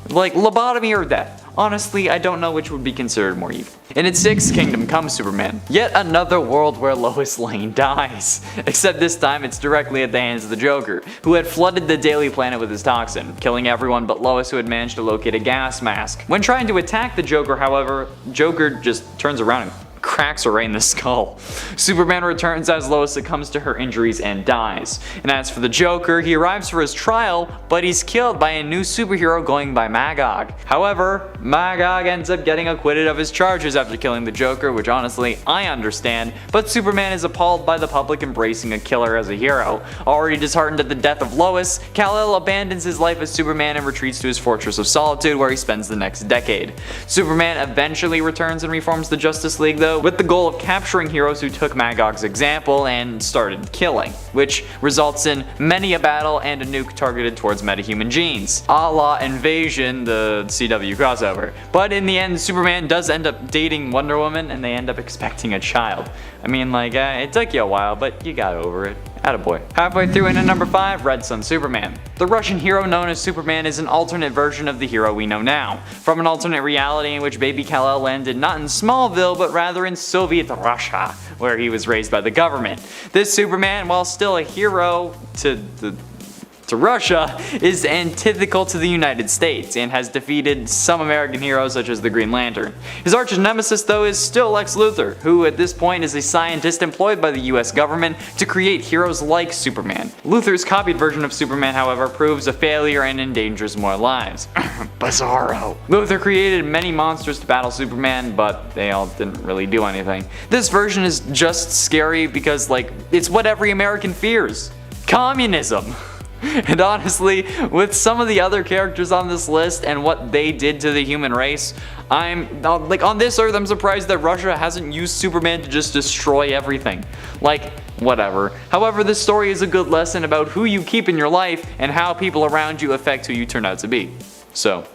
Like, lobotomy or death. Honestly, I don't know which would be considered more evil. And at 6, Kingdom Come Superman. Yet another world where Lois Lane dies. Except this time it's directly at the hands of the Joker, who had flooded the Daily Planet with his toxin, killing everyone but Lois, who had managed to locate a gas mask. When trying to attack the Joker, however, Joker just turns around and cracks her right in the skull. Superman returns as Lois succumbs to her injuries and dies. And as for the Joker, he arrives for his trial, but he's killed by a new superhero going by Magog. However, Magog ends up getting acquitted of his charges after killing the Joker, which honestly, I understand, but Superman is appalled by the public embracing a killer as a hero. Already disheartened at the death of Lois, Kal-El abandons his life as Superman and retreats to his Fortress of Solitude, where he spends the next decade. Superman eventually returns and reforms the Justice League, though, with the goal of capturing heroes who took Magog's example and started killing, which results in many a battle and a nuke targeted towards metahuman genes, a la Invasion, the CW crossover. But in the end, Superman does end up dating Wonder Woman, and they end up expecting a child. I mean, like, it took you a while, but you got over it. Attaboy. Halfway through into number 5, Red Sun Superman. The Russian hero known as Superman is an alternate version of the hero we know now, from an alternate reality in which baby Kal-El landed not in Smallville, but rather in Soviet Russia, where he was raised by the government. This Superman, while still a hero to Russia, is antithetical to the United States and has defeated some American heroes such as the Green Lantern. His arch nemesis, though, is still Lex Luthor, who at this point is a scientist employed by the US government to create heroes like Superman. Luthor's copied version of Superman, however, proves a failure and endangers more lives. Bizarro. Luthor created many monsters to battle Superman, but they all didn't really do anything. This version is just scary because, like, it's what every American fears. Communism. And honestly, with some of the other characters on this list and what they did to the human race, on this earth, I'm surprised that Russia hasn't used Superman to just destroy everything. Like, whatever. However, this story is a good lesson about who you keep in your life and how people around you affect who you turn out to be. So,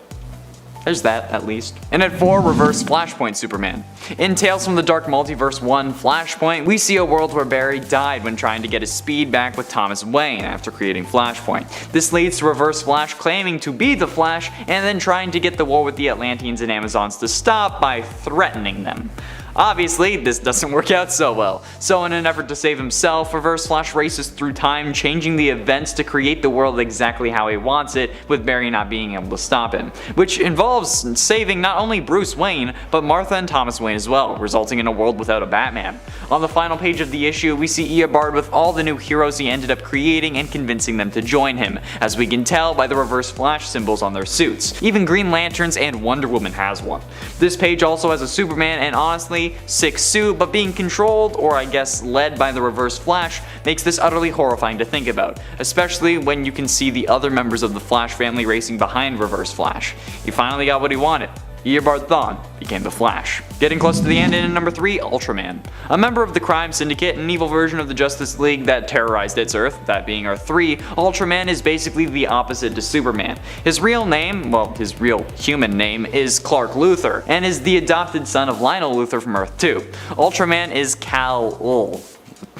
there's that, at least. And at 4, Reverse Flashpoint Superman. In Tales from the Dark Multiverse 1, Flashpoint, we see a world where Barry died when trying to get his speed back with Thomas Wayne after creating Flashpoint. This leads to Reverse Flash claiming to be the Flash and then trying to get the war with the Atlanteans and Amazons to stop by threatening them. Obviously, this doesn't work out so well, so in an effort to save himself, Reverse Flash races through time, changing the events to create the world exactly how he wants it, with Barry not being able to stop him, which involves saving not only Bruce Wayne, but Martha and Thomas Wayne as well, resulting in a world without a Batman. On the final page of the issue, we see Eobard with all the new heroes he ended up creating and convincing them to join him, as we can tell by the Reverse Flash symbols on their suits. Even Green Lanterns and Wonder Woman has one. This page also has a Superman, and honestly, energy, sick suit, but being controlled, or I guess led by the Reverse Flash makes this utterly horrifying to think about, especially when you can see the other members of the Flash family racing behind Reverse Flash. He finally got what he wanted. Eobard Thawne became the Flash. Getting close to the end, and in number 3, Ultraman. A member of the crime syndicate, an evil version of the Justice League that terrorized its Earth, that being Earth-3, Ultraman is basically the opposite to Superman. His real name, well, his real human name, is Clark Luthor, and is the adopted son of Lionel Luthor from Earth-2. Ultraman is Kal-El,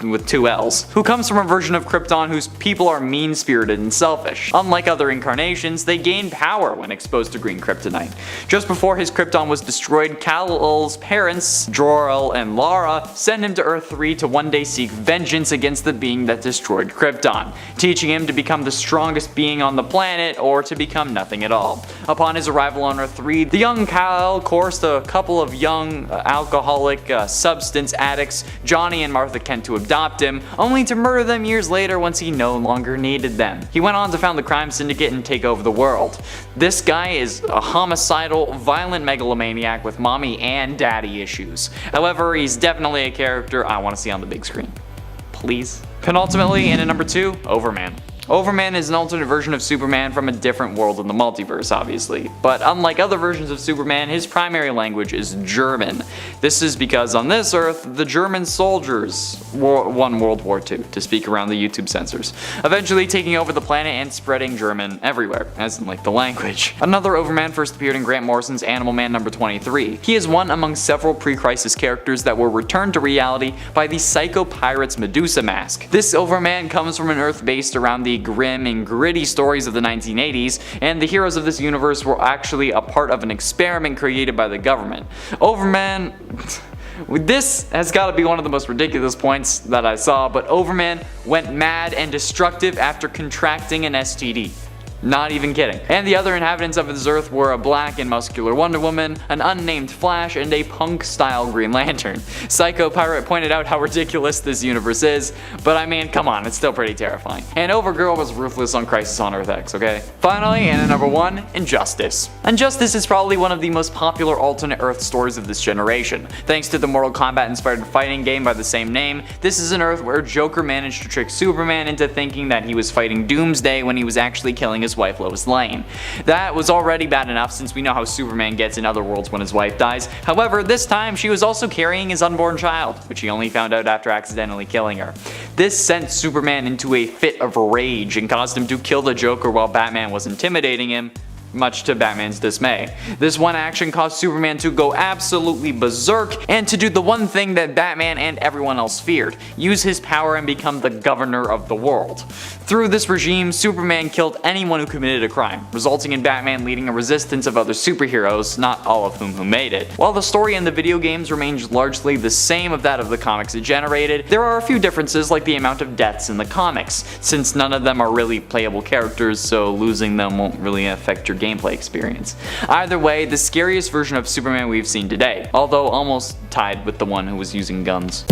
with 2 L's, who comes from a version of Krypton whose people are mean-spirited and selfish. Unlike other incarnations, they gain power when exposed to green kryptonite. Just before his Krypton was destroyed, Kal-El's parents, Jor-El and Lara, send him to Earth-3 to one day seek vengeance against the being that destroyed Krypton, teaching him to become the strongest being on the planet or to become nothing at all. Upon his arrival on Earth-3, the young Kal-El coursed a couple of young alcoholic substance addicts, Johnny and Martha Kent, to adopt him, only to murder them years later once he no longer needed them. He went on to found the crime syndicate and take over the world. This guy is a homicidal, violent megalomaniac with mommy and daddy issues. However, he's definitely a character I want to see on the big screen. Please. Penultimately, and at number 2, Overman. Overman is an alternate version of Superman from a different world in the multiverse, obviously, but unlike other versions of Superman, his primary language is German. This is because on this Earth, the German soldiers won World War II, to speak around the YouTube censors, eventually taking over the planet and spreading German everywhere, as in like the language. Another Overman first appeared in Grant Morrison's Animal Man number 23. He is one among several pre-crisis characters that were returned to reality by the Psycho Pirate's Medusa mask. This Overman comes from an Earth based around the grim and gritty stories of the 1980s, and the heroes of this universe were actually a part of an experiment created by the government. Overman... This has got to be one of the most ridiculous points that I saw, but Overman went mad and destructive after contracting an STD. Not even kidding. And the other inhabitants of this Earth were a black and muscular Wonder Woman, an unnamed Flash, and a punk-style Green Lantern. Psycho Pirate pointed out how ridiculous this universe is, but I mean, come on, it's still pretty terrifying. And Overgirl was ruthless on Crisis on Earth X, okay? Finally, and at number 1, Injustice. Injustice is probably one of the most popular alternate Earth stories of this generation. Thanks to the Mortal Kombat-inspired fighting game by the same name, this is an Earth where Joker managed to trick Superman into thinking that he was fighting Doomsday when he was actually killing his wife Lois Lane. That was already bad enough since we know how Superman gets in other worlds when his wife dies. However, this time she was also carrying his unborn child, which he only found out after accidentally killing her. This sent Superman into a fit of rage and caused him to kill the Joker while Batman was intimidating him, much to Batman's dismay. This one action caused Superman to go absolutely berserk and to do the one thing that Batman and everyone else feared, use his power and become the governor of the world. Through this regime, Superman killed anyone who committed a crime, resulting in Batman leading a resistance of other superheroes, not all of whom made it. While the story in the video games remains largely the same of that of the comics it generated, there are a few differences like the amount of deaths in the comics, since none of them are really playable characters, so losing them won't really affect your gameplay experience. Either way, the scariest version of Superman we've seen today, although almost tied with the one who was using guns.